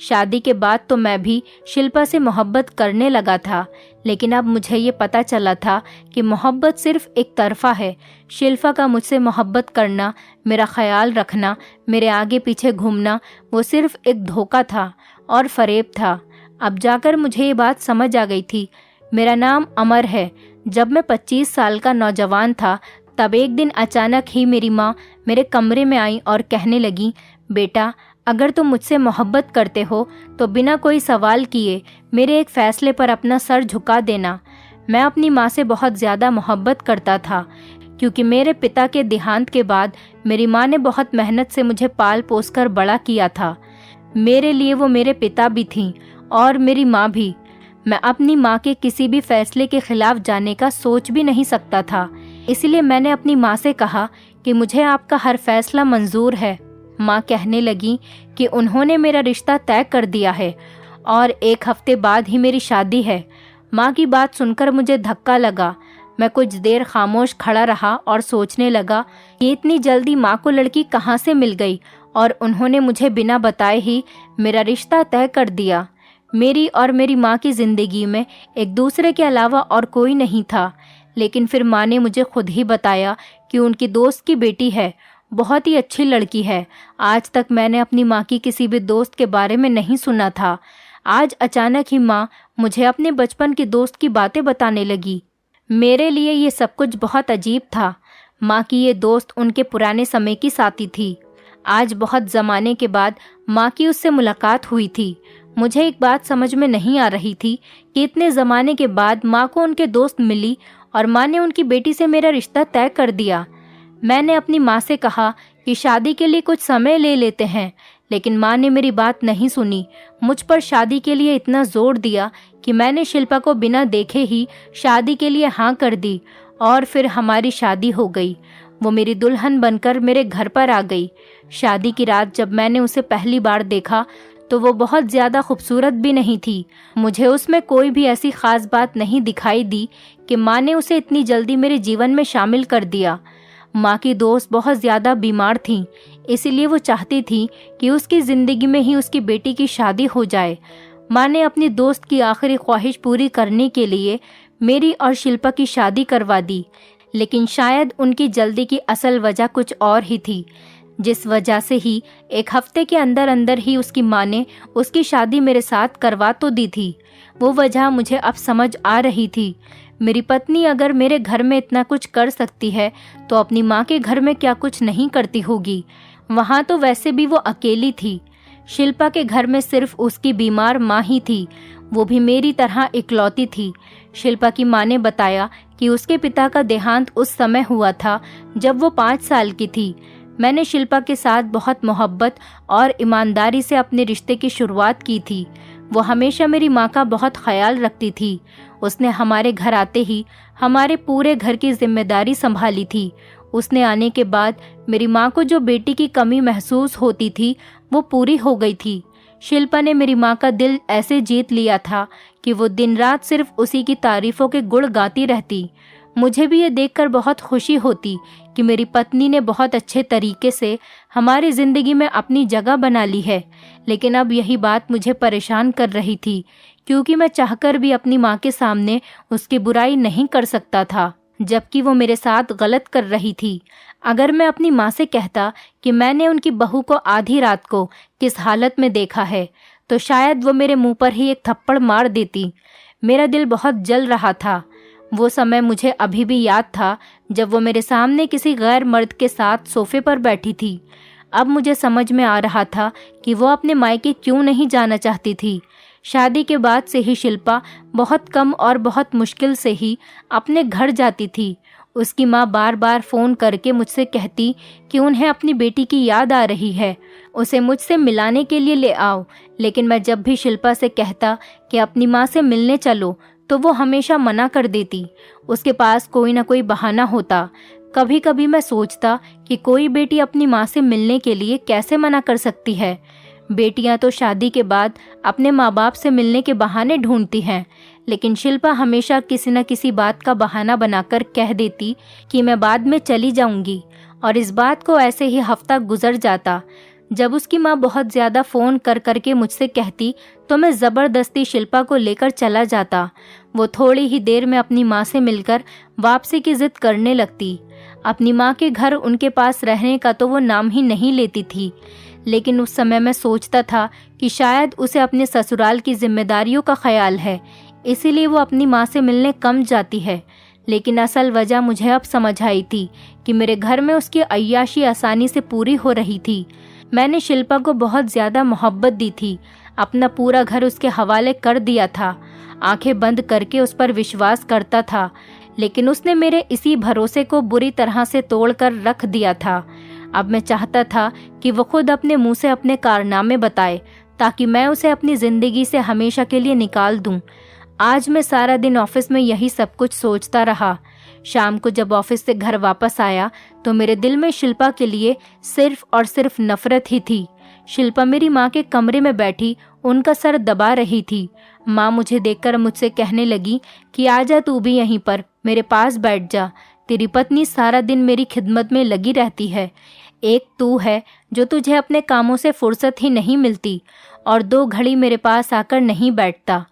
शादी के बाद तो मैं भी शिल्पा से मोहब्बत करने लगा था, लेकिन अब मुझे ये पता चला था कि मोहब्बत सिर्फ एक तरफा है। शिल्पा का मुझसे मोहब्बत करना, मेरा ख्याल रखना, मेरे आगे पीछे घूमना, वो सिर्फ एक धोखा था और फरेब था। अब जाकर मुझे ये बात समझ आ गई थी। मेरा नाम अमर है। जब मैं 25 साल का नौजवान था, तब एक दिन अचानक ही मेरी माँ मेरे कमरे में आई और कहने लगी, बेटा, अगर तुम मुझसे मोहब्बत करते हो तो बिना कोई सवाल किए मेरे एक फ़ैसले पर अपना सर झुका देना। मैं अपनी माँ से बहुत ज़्यादा मोहब्बत करता था, क्योंकि मेरे पिता के देहांत के बाद मेरी माँ ने बहुत मेहनत से मुझे पाल पोस कर बड़ा किया था। मेरे लिए वो मेरे पिता भी थीं और मेरी माँ भी। मैं अपनी माँ के किसी भी फैसले के खिलाफ जाने का सोच भी नहीं सकता था। इसलिए मैंने अपनी माँ से कहा कि मुझे आपका हर फैसला मंजूर है। माँ कहने लगी कि उन्होंने मेरा रिश्ता तय कर दिया है और 1 हफ्ते बाद ही मेरी शादी है। माँ की बात सुनकर मुझे धक्का लगा। मैं कुछ देर खामोश खड़ा रहा और सोचने लगा कि इतनी जल्दी माँ को लड़की कहाँ से मिल गई और उन्होंने मुझे बिना बताए ही मेरा रिश्ता तय कर दिया। मेरी और मेरी माँ की ज़िंदगी में एक दूसरे के अलावा और कोई नहीं था। लेकिन फिर माँ ने मुझे खुद ही बताया कि उनकी दोस्त की बेटी है, बहुत ही अच्छी लड़की है। आज तक मैंने अपनी माँ की किसी भी दोस्त के बारे में नहीं सुना था। आज अचानक ही माँ मुझे अपने बचपन की दोस्त की बातें बताने लगी। मेरे लिए ये सब कुछ बहुत अजीब था। माँ की ये दोस्त उनके पुराने समय की साथी थी। आज बहुत ज़माने के बाद माँ की उससे मुलाकात हुई थी। मुझे एक बात समझ में नहीं आ रही थी कि इतने ज़माने के बाद माँ को उनके दोस्त मिली और माँ ने उनकी बेटी से मेरा रिश्ता तय कर दिया। मैंने अपनी माँ से कहा कि शादी के लिए कुछ समय ले लेते हैं, लेकिन माँ ने मेरी बात नहीं सुनी। मुझ पर शादी के लिए इतना जोर दिया कि मैंने शिल्पा को बिना देखे ही शादी के लिए हाँ कर दी और फिर हमारी शादी हो गई। वो मेरी दुल्हन बनकर मेरे घर पर आ गई। शादी की रात जब मैंने उसे पहली बार देखा तो वो बहुत ज़्यादा खूबसूरत भी नहीं थी। मुझे उसमें कोई भी ऐसी ख़ास बात नहीं दिखाई दी कि माँ ने उसे इतनी जल्दी मेरे जीवन में शामिल कर दिया। माँ की दोस्त बहुत ज़्यादा बीमार थी, इसीलिए वो चाहती थी कि उसकी ज़िंदगी में ही उसकी बेटी की शादी हो जाए। माँ ने अपनी दोस्त की आखिरी ख्वाहिश पूरी करने के लिए मेरी और शिल्पा की शादी करवा दी, लेकिन शायद उनकी जल्दी की असल वजह कुछ और ही थी, जिस वजह से ही 1 हफ्ते के अंदर अंदर ही उसकी माँ ने उसकी शादी मेरे साथ करवा तो दी थी। वो वजह मुझे अब समझ आ रही थी। मेरी पत्नी अगर मेरे घर में इतना कुछ कर सकती है तो अपनी माँ के घर में क्या कुछ नहीं करती होगी। वहाँ तो वैसे भी वो अकेली थी। शिल्पा के घर में सिर्फ उसकी बीमार माँ ही थी, वो भी मेरी तरह इकलौती थी। शिल्पा की माँ ने बताया कि उसके पिता का देहांत उस समय हुआ था जब वो 5 साल की थी। मैंने शिल्पा के साथ बहुत मोहब्बत और ईमानदारी से अपने रिश्ते की शुरुआत की थी। वो हमेशा मेरी माँ का बहुत ख्याल रखती थी। उसने हमारे घर आते ही हमारे पूरे घर की जिम्मेदारी संभाली थी। उसने आने के बाद मेरी माँ को जो बेटी की कमी महसूस होती थी वो पूरी हो गई थी। शिल्पा ने मेरी माँ का दिल ऐसे जीत लिया था कि वो दिन रात सिर्फ उसी की तारीफों के गुण गाती रहती। मुझे भी ये देखकर बहुत खुशी होती कि मेरी पत्नी ने बहुत अच्छे तरीके से हमारी ज़िंदगी में अपनी जगह बना ली है। लेकिन अब यही बात मुझे परेशान कर रही थी, क्योंकि मैं चाहकर भी अपनी माँ के सामने उसकी बुराई नहीं कर सकता था, जबकि वो मेरे साथ गलत कर रही थी। अगर मैं अपनी माँ से कहता कि मैंने उनकी बहू को आधी रात को किस हालत में देखा है, तो शायद वो मेरे मुंह पर ही एक थप्पड़ मार देती। मेरा दिल बहुत जल रहा था। वो समय मुझे अभी भी याद था जब वो मेरे सामने किसी गैर मर्द के साथ सोफे पर बैठी थी। अब मुझे समझ में आ रहा था कि वो अपने मायके क्यों नहीं जाना चाहती थी। शादी के बाद से ही शिल्पा बहुत कम और बहुत मुश्किल से ही अपने घर जाती थी। उसकी माँ बार बार फ़ोन करके मुझसे कहती कि उन्हें अपनी बेटी की याद आ रही है, उसे मुझसे मिलाने के लिए ले आओ। लेकिन मैं जब भी शिल्पा से कहता कि अपनी माँ से मिलने चलो तो वो हमेशा मना कर देती। उसके पास कोई ना कोई बहाना होता। कभी कभी मैं सोचता कि कोई बेटी अपनी माँ से मिलने के लिए कैसे मना कर सकती है। बेटियां तो शादी के बाद अपने माँ बाप से मिलने के बहाने ढूंढती हैं, लेकिन शिल्पा हमेशा किसी न किसी बात का बहाना बनाकर कह देती कि मैं बाद में चली जाऊंगी, और इस बात को ऐसे ही हफ्ता गुजर जाता। जब उसकी माँ बहुत ज़्यादा फ़ोन कर करके मुझसे कहती तो मैं ज़बरदस्ती शिल्पा को लेकर चला जाता। वो थोड़ी ही देर में अपनी माँ से मिलकर वापसी की ज़िद करने लगती। अपनी माँ के घर उनके पास रहने का तो वो नाम ही नहीं लेती थी। लेकिन उस समय मैं सोचता था कि शायद उसे अपने ससुराल की जिम्मेदारियों का ख्याल है, इसीलिए वो अपनी माँ से मिलने कम जाती है। लेकिन असल वजह मुझे अब समझ आई थी कि मेरे घर में उसकी अय्याशी आसानी से पूरी हो रही थी। मैंने शिल्पा को बहुत ज़्यादा मोहब्बत दी थी, अपना पूरा घर उसके हवाले कर दिया था, आंखें बंद करके उस पर विश्वास करता था। लेकिन उसने मेरे इसी भरोसे को बुरी तरह से तोड़कर रख दिया था। अब मैं चाहता था कि वो खुद अपने मुंह से अपने कारनामे बताए, ताकि मैं उसे अपनी ज़िंदगी से हमेशा के लिए निकाल दूं। आज मैं सारा दिन ऑफिस में यही सब कुछ सोचता रहा। शाम को जब ऑफिस से घर वापस आया तो मेरे दिल में शिल्पा के लिए सिर्फ और सिर्फ नफरत ही थी। शिल्पा मेरी माँ के कमरे में बैठी उनका सर दबा रही थी। माँ मुझे देखकर मुझसे कहने लगी कि आजा तू भी यहीं पर मेरे पास बैठ जा, तेरी पत्नी सारा दिन मेरी खिदमत में लगी रहती है। एक तू है जो तुझे अपने कामों से फुर्सत ही नहीं मिलती, और 2 घड़ी मेरे पास आकर नहीं बैठता।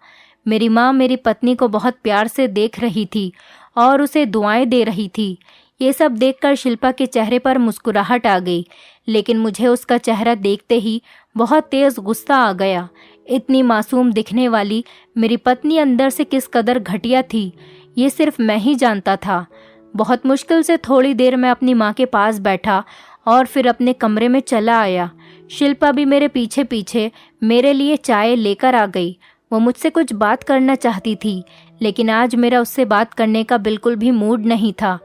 मेरी माँ मेरी पत्नी को बहुत प्यार से देख रही थी और उसे दुआएं दे रही थी। ये सब देखकर शिल्पा के चेहरे पर मुस्कुराहट आ गई, लेकिन मुझे उसका चेहरा देखते ही बहुत तेज गुस्सा आ गया। इतनी मासूम दिखने वाली मेरी पत्नी अंदर से किस कदर घटिया थी, ये सिर्फ मैं ही जानता था। बहुत मुश्किल से थोड़ी देर मैं अपनी माँ के पास बैठा और फिर अपने कमरे में चला आया। शिल्पा भी मेरे पीछे पीछे मेरे लिए चाय लेकर आ गई। वो मुझसे कुछ बात करना चाहती थी, लेकिन आज मेरा उससे बात करने का बिल्कुल भी मूड नहीं था।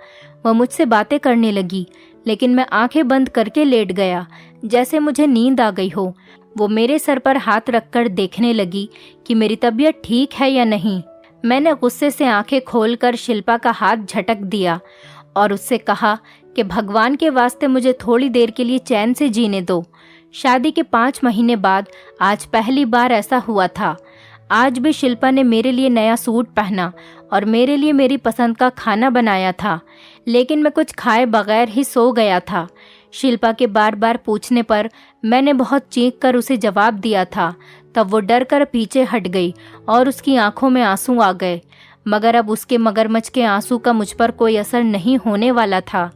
वह मुझसे बातें करने लगी, लेकिन मैं आंखें बंद करके लेट गया, जैसे मुझे नींद आ गई हो। वो मेरे सर पर हाथ रखकर देखने लगी कि मेरी तबीयत ठीक है या नहीं। मैंने गुस्से से आंखें खोलकर शिल्पा का हाथ झटक दिया और उससे कहा कि भगवान के वास्ते मुझे थोड़ी देर के लिए चैन से जीने दो। शादी के 5 महीने बाद आज पहली बार ऐसा हुआ था। आज भी शिल्पा ने मेरे लिए नया सूट पहना और मेरे लिए मेरी पसंद का खाना बनाया था, लेकिन मैं कुछ खाए बगैर ही सो गया था। शिल्पा के बार बार पूछने पर मैंने बहुत चीख कर उसे जवाब दिया था। तब वो डर कर पीछे हट गई और उसकी आंखों में आंसू आ गए, मगर अब उसके मगरमच्छ के आंसू का मुझ पर कोई असर नहीं होने वाला था।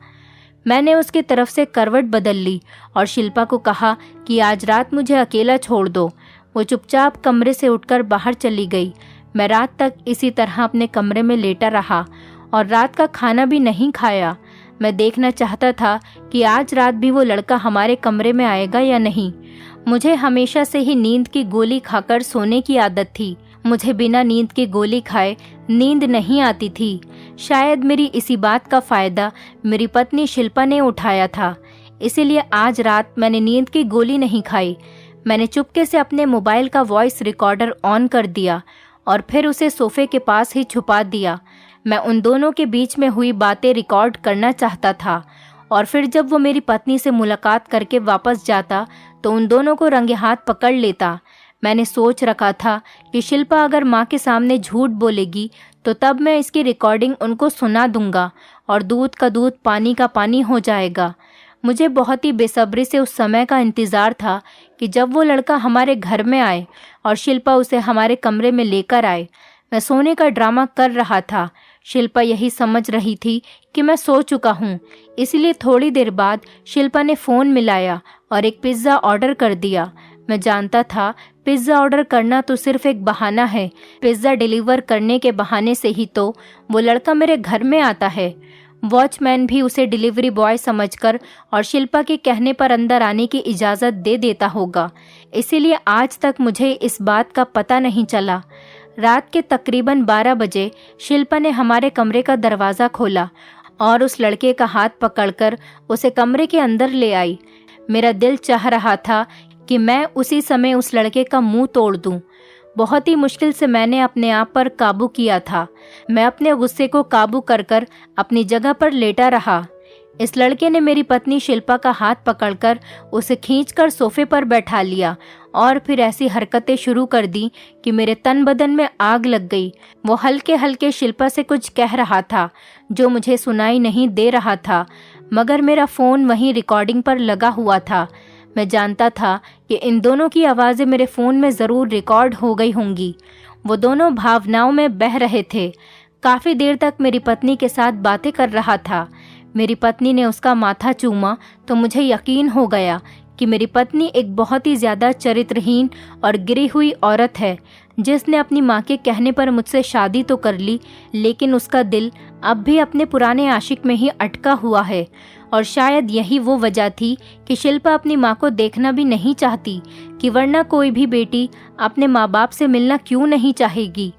मैंने उसकी तरफ से करवट बदल ली और शिल्पा को कहा कि आज रात मुझे अकेला छोड़ दो। वो चुपचाप कमरे से उठकर बाहर चली गई। मैं रात तक इसी तरह अपने कमरे में लेटा रहा और रात का खाना भी नहीं खाया। मैं देखना चाहता था कि आज रात भी वो लड़का हमारे कमरे में आएगा या नहीं। मुझे हमेशा से ही नींद की गोली खाकर सोने की आदत थी। मुझे बिना नींद की गोली खाए नींद नहीं आती थी। शायद मेरी इसी बात का फायदा मेरी पत्नी शिल्पा ने उठाया था, इसीलिए आज रात मैंने नींद की गोली नहीं खाई। मैंने चुपके से अपने मोबाइल का वॉइस रिकॉर्डर ऑन कर दिया और फिर उसे सोफे के पास ही छुपा दिया। मैं उन दोनों के बीच में हुई बातें रिकॉर्ड करना चाहता था और फिर जब वो मेरी पत्नी से मुलाकात करके वापस जाता तो उन दोनों को रंगे हाथ पकड़ लेता। मैंने सोच रखा था कि शिल्पा अगर माँ के सामने झूठ बोलेगी तो तब मैं इसकी रिकॉर्डिंग उनको सुना दूंगा और दूध का दूध पानी का पानी हो जाएगा। मुझे बहुत ही बेसब्री से उस समय का इंतज़ार था कि जब वो लड़का हमारे घर में आए और शिल्पा उसे हमारे कमरे में लेकर आए। मैं सोने का ड्रामा कर रहा था। शिल्पा यही समझ रही थी कि मैं सो चुका हूँ, इसलिए थोड़ी देर बाद शिल्पा ने फ़ोन मिलाया और एक पिज़्ज़ा ऑर्डर कर दिया। मैं जानता था पिज़्ज़ा ऑर्डर करना तो सिर्फ एक बहाना है। पिज़्ज़ा डिलीवर करने के बहाने से ही तो वो लड़का मेरे घर में आता है। वॉचमैन भी उसे डिलीवरी बॉय समझकर और शिल्पा के कहने पर अंदर आने की इजाज़त दे देता होगा, इसीलिए आज तक मुझे इस बात का पता नहीं चला। रात के तकरीबन 12 बजे शिल्पा ने हमारे कमरे का दरवाज़ा खोला और उस लड़के का हाथ पकड़कर उसे कमरे के अंदर ले आई। मेरा दिल चाह रहा था कि मैं उसी समय उस लड़के का मुंह तोड़ दूं। बहुत ही मुश्किल से मैंने अपने आप पर काबू किया था। मैं अपने गुस्से को काबू कर अपनी जगह पर लेटा रहा। इस लड़के ने मेरी पत्नी शिल्पा का हाथ पकड़कर उसे खींचकर सोफे पर बैठा लिया और फिर ऐसी हरकतें शुरू कर दी कि मेरे तन बदन में आग लग गई। वो हल्के हल्के शिल्पा से कुछ कह रहा था जो मुझे सुनाई नहीं दे रहा था, मगर मेरा फ़ोन वहीं रिकॉर्डिंग पर लगा हुआ था। मैं जानता था कि इन दोनों की आवाज़ें मेरे फ़ोन में ज़रूर रिकॉर्ड हो गई होंगी। वो दोनों भावनाओं में बह रहे थे। काफ़ी देर तक मेरी पत्नी के साथ बातें कर रहा था। मेरी पत्नी ने उसका माथा चूमा तो मुझे यकीन हो गया कि मेरी पत्नी एक बहुत ही ज़्यादा चरित्रहीन और गिरी हुई औरत है, जिसने अपनी माँ के कहने पर मुझसे शादी तो कर ली, लेकिन उसका दिल अब भी अपने पुराने आशिक में ही अटका हुआ है। और शायद यही वो वजह थी कि शिल्पा अपनी माँ को देखना भी नहीं चाहती, कि वरना कोई भी बेटी अपने माँ बाप से मिलना क्यों नहीं चाहेगी।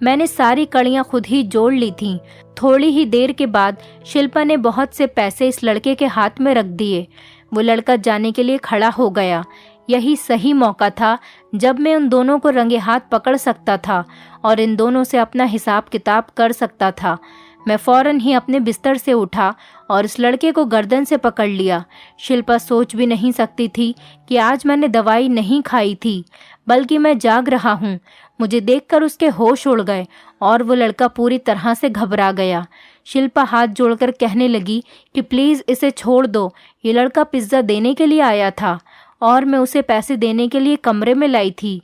मैंने सारी कड़ियाँ खुद ही जोड़ ली थीं। थोड़ी ही देर के बाद शिल्पा ने बहुत से पैसे इस लड़के के हाथ में रख दिए। वो लड़का जाने के लिए खड़ा हो गया। यही सही मौका था जब मैं उन दोनों को रंगे हाथ पकड़ सकता था और इन दोनों से अपना हिसाब किताब कर सकता था। मैं फौरन ही अपने बिस्तर से उठा और इस लड़के को गर्दन से पकड़ लिया। शिल्पा सोच भी नहीं सकती थी कि आज मैंने दवाई नहीं खाई थी, बल्कि मैं जाग रहा हूँ। मुझे देखकर उसके होश उड़ गए और वो लड़का पूरी तरह से घबरा गया। शिल्पा हाथ जोड़कर कहने लगी कि प्लीज़ इसे छोड़ दो, ये लड़का पिज़्ज़ा देने के लिए आया था और मैं उसे पैसे देने के लिए कमरे में लाई थी।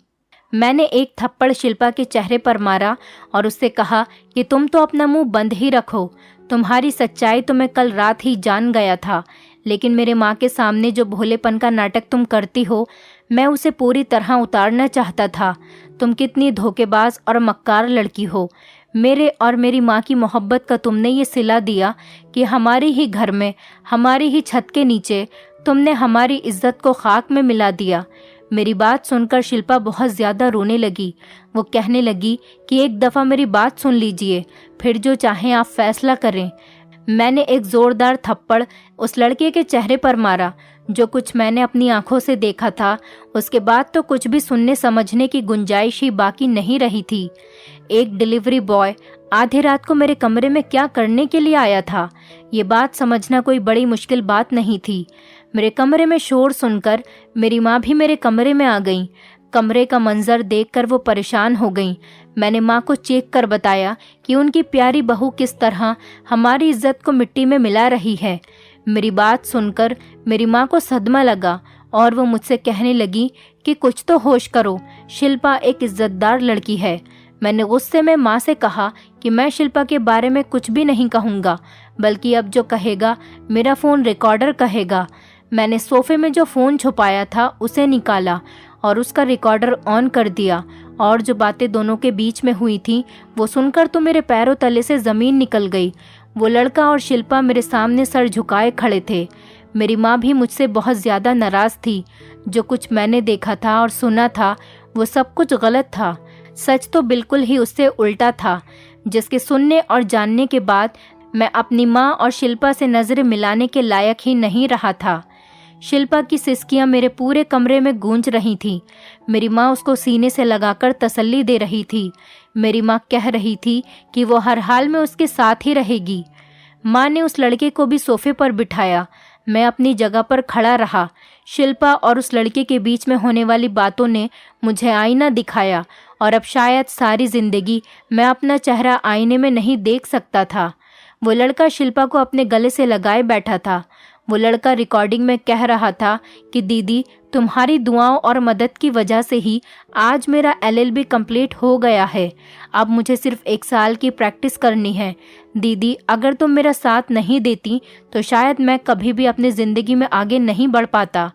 मैंने एक थप्पड़ शिल्पा के चेहरे पर मारा और उससे कहा कि तुम तो अपना मुंह बंद ही रखो। तुम्हारी सच्चाई तो मैं कल रात ही जान गया था, लेकिन मेरे माँ के सामने जो भोलेपन का नाटक तुम करती हो, मैं उसे पूरी तरह उतारना चाहता था। तुम कितनी धोखेबाज और मक्कार लड़की हो। मेरे और मेरी माँ की मोहब्बत का तुमने ये सिला दिया कि हमारे ही घर में, हमारी ही छत के नीचे तुमने हमारी इज्जत को खाक में मिला दिया। मेरी बात सुनकर शिल्पा बहुत ज़्यादा रोने लगी। वो कहने लगी कि एक दफ़ा मेरी बात सुन लीजिए, फिर जो चाहें आप फैसला करें। मैंने एक ज़ोरदार थप्पड़ उस लड़के के चेहरे पर मारा। जो कुछ मैंने अपनी आंखों से देखा था, उसके बाद तो कुछ भी सुनने समझने की गुंजाइश ही बाकी नहीं रही थी। एक डिलीवरी बॉय आधी रात को मेरे कमरे में क्या करने के लिए आया था, ये बात समझना कोई बड़ी मुश्किल बात नहीं थी। मेरे कमरे में शोर सुनकर मेरी माँ भी मेरे कमरे में आ गई। कमरे का मंजर देखकर वो परेशान हो गईं। मैंने माँ को चीख कर बताया कि उनकी प्यारी बहू किस तरह हमारी इज्जत को मिट्टी में मिला रही है। मेरी बात सुनकर मेरी माँ को सदमा लगा और वो मुझसे कहने लगी कि कुछ तो होश करो, शिल्पा एक इज्जतदार लड़की है। मैंने गुस्से में माँ से कहा कि मैं शिल्पा के बारे में कुछ भी नहीं कहूँगा, बल्कि अब जो कहेगा मेरा फ़ोन रिकॉर्डर कहेगा। मैंने सोफे में जो फ़ोन छुपाया था उसे निकाला और उसका रिकॉर्डर ऑन कर दिया और जो बातें दोनों के बीच में हुई थी वो सुनकर तो मेरे पैरों तले से ज़मीन निकल गई। वो लड़का और शिल्पा मेरे सामने सर झुकाए खड़े थे। मेरी माँ भी मुझसे बहुत ज़्यादा नाराज़ थी। जो कुछ मैंने देखा था और सुना था वो सब कुछ गलत था। सच तो बिल्कुल ही उससे उल्टा था, जिसके सुनने और जानने के बाद मैं अपनी माँ और शिल्पा से नज़रें मिलाने के लायक ही नहीं रहा था। शिल्पा की सिसकियाँ मेरे पूरे कमरे में गूंज रही थीं। मेरी माँ उसको सीने से लगाकर तसल्ली दे रही थी। मेरी माँ कह रही थी कि वो हर हाल में उसके साथ ही रहेगी। माँ ने उस लड़के को भी सोफे पर बिठाया। मैं अपनी जगह पर खड़ा रहा। शिल्पा और उस लड़के के बीच में होने वाली बातों ने मुझे आईना दिखाया और अब शायद सारी जिंदगी मैं अपना चेहरा आईने में नहीं देख सकता था। वो लड़का शिल्पा को अपने गले से लगाए बैठा था। वो लड़का रिकॉर्डिंग में कह रहा था कि दीदी, तुम्हारी दुआओं और मदद की वजह से ही आज मेरा LLB कंप्लीट हो गया है। अब मुझे सिर्फ 1 साल की प्रैक्टिस करनी है। दीदी, अगर तुम मेरा साथ नहीं देती तो शायद मैं कभी भी अपनी ज़िंदगी में आगे नहीं बढ़ पाता।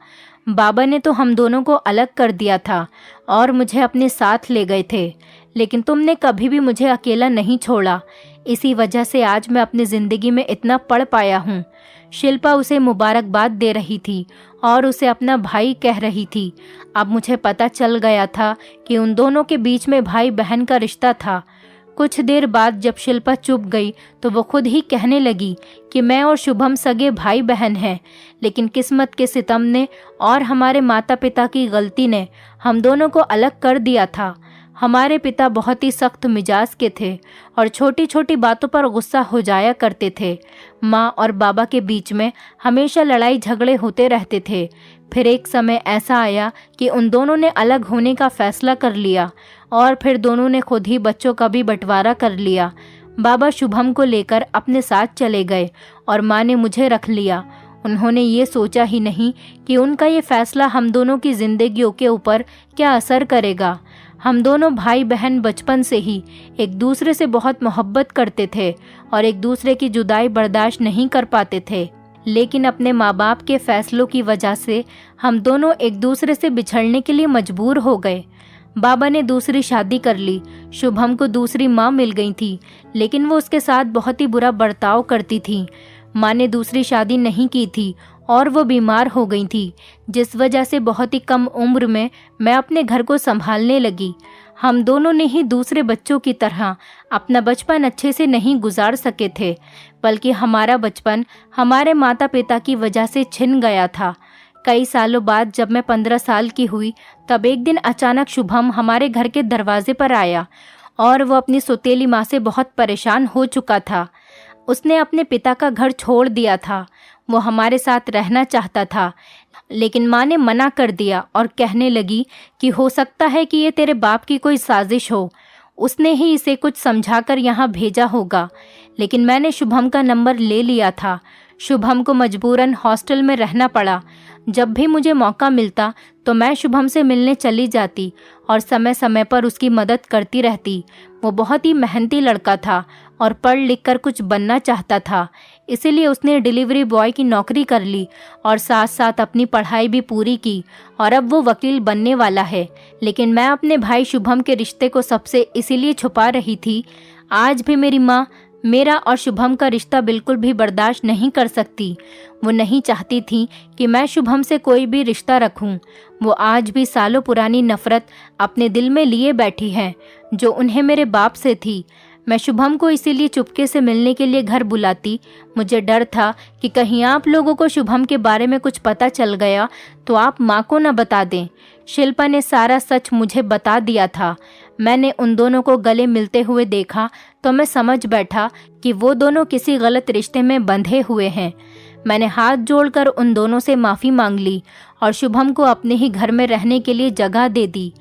बाबा ने तो हम दोनों को अलग कर दिया था और मुझे अपने साथ ले गए थे, लेकिन तुमने कभी भी मुझे अकेला नहीं छोड़ा। इसी वजह से आज मैं अपनी ज़िंदगी में इतना पढ़ पाया हूँ। शिल्पा उसे मुबारकबाद दे रही थी और उसे अपना भाई कह रही थी। अब मुझे पता चल गया था कि उन दोनों के बीच में भाई बहन का रिश्ता था। कुछ देर बाद जब शिल्पा चुप गई तो वो खुद ही कहने लगी कि मैं और शुभम सगे भाई बहन हैं, लेकिन किस्मत के सितम ने और हमारे माता पिता की गलती ने हम दोनों को अलग कर दिया था। हमारे पिता बहुत ही सख्त मिजाज के थे और छोटी छोटी बातों पर गुस्सा हो जाया करते थे। माँ और बाबा के बीच में हमेशा लड़ाई झगड़े होते रहते थे। फिर एक समय ऐसा आया कि उन दोनों ने अलग होने का फैसला कर लिया और फिर दोनों ने खुद ही बच्चों का भी बंटवारा कर लिया। बाबा शुभम को लेकर अपने साथ चले गए और माँ ने मुझे रख लिया। उन्होंने ये सोचा ही नहीं कि उनका ये फैसला हम दोनों की जिंदगियों के ऊपर क्या असर करेगा। हम दोनों भाई बहन बचपन से ही एक दूसरे से बहुत मोहब्बत करते थे और एक दूसरे की जुदाई बर्दाश्त नहीं कर पाते थे, लेकिन अपने माँ बाप के फैसलों की वजह से हम दोनों एक दूसरे से बिछड़ने के लिए मजबूर हो गए। बाबा ने दूसरी शादी कर ली। शुभम को दूसरी माँ मिल गई थी, लेकिन वो उसके साथ बहुत ही बुरा बर्ताव करती थी। माँ ने दूसरी शादी नहीं की थी और वो बीमार हो गई थी, जिस वजह से बहुत ही कम उम्र में मैं अपने घर को संभालने लगी। हम दोनों ने ही दूसरे बच्चों की तरह अपना बचपन अच्छे से नहीं गुजार सके थे, बल्कि हमारा बचपन हमारे माता पिता की वजह से छिन गया था। कई सालों बाद जब मैं 15 साल की हुई, तब एक दिन अचानक शुभम हमारे घर के दरवाजे पर आया और वो अपनी सौतेली माँ से बहुत परेशान हो चुका था। उसने अपने पिता का घर छोड़ दिया था। वो हमारे साथ रहना चाहता था, लेकिन माँ ने मना कर दिया और कहने लगी कि हो सकता है कि ये तेरे बाप की कोई साजिश हो, उसने ही इसे कुछ समझाकर यहाँ भेजा होगा। लेकिन मैंने शुभम का नंबर ले लिया था। शुभम को मजबूरन हॉस्टल में रहना पड़ा। जब भी मुझे मौका मिलता तो मैं शुभम से मिलने चली जाती और समय समय पर उसकी मदद करती रहती। वो बहुत ही मेहनती लड़का था और पढ़ लिख कर कुछ बनना चाहता था, इसीलिए उसने डिलीवरी बॉय की नौकरी कर ली और साथ साथ अपनी पढ़ाई भी पूरी की और अब वो वकील बनने वाला है। लेकिन मैं अपने भाई शुभम के रिश्ते को सबसे इसीलिए छुपा रही थी। आज भी मेरी माँ मेरा और शुभम का रिश्ता बिल्कुल भी बर्दाश्त नहीं कर सकती। वो नहीं चाहती थी कि मैं शुभम से कोई भी रिश्ता रखूं। वो आज भी सालों पुरानी नफरत अपने दिल में लिए बैठी है, जो उन्हें मेरे बाप से थी। मैं शुभम को इसीलिए चुपके से मिलने के लिए घर बुलाती। मुझे डर था कि कहीं आप लोगों को शुभम के बारे में कुछ पता चल गया तो आप माँ को न बता दें। शिल्पा ने सारा सच मुझे बता दिया था। मैंने उन दोनों को गले मिलते हुए देखा तो मैं समझ बैठा कि वो दोनों किसी गलत रिश्ते में बंधे हुए हैं। मैंने हाथ जोड़कर उन दोनों से माफ़ी मांग ली और शुभम को अपने ही घर में रहने के लिए जगह दे दी।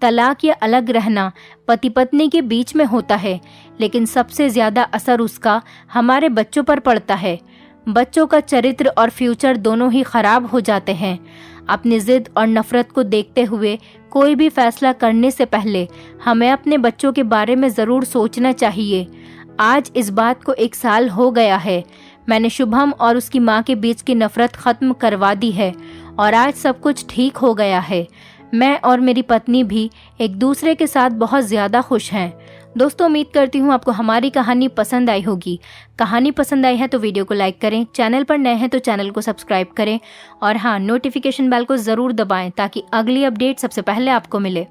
तलाक या अलग रहना पति पत्नी के बीच में होता है, लेकिन सबसे ज़्यादा असर उसका हमारे बच्चों पर पड़ता है। बच्चों का चरित्र और फ्यूचर दोनों ही खराब हो जाते हैं। अपनी जिद और नफरत को देखते हुए कोई भी फैसला करने से पहले हमें अपने बच्चों के बारे में ज़रूर सोचना चाहिए। आज इस बात को 1 साल हो गया है। मैंने शुभम और उसकी माँ के बीच की नफरत ख़त्म करवा दी है और आज सब कुछ ठीक हो गया है। मैं और मेरी पत्नी भी एक दूसरे के साथ बहुत ज़्यादा खुश हैं। दोस्तों, उम्मीद करती हूँ आपको हमारी कहानी पसंद आई होगी। कहानी पसंद आई है तो वीडियो को लाइक करें, चैनल पर नए हैं तो चैनल को सब्सक्राइब करें और हाँ, नोटिफिकेशन बेल को ज़रूर दबाएं ताकि अगली अपडेट सबसे पहले आपको मिले।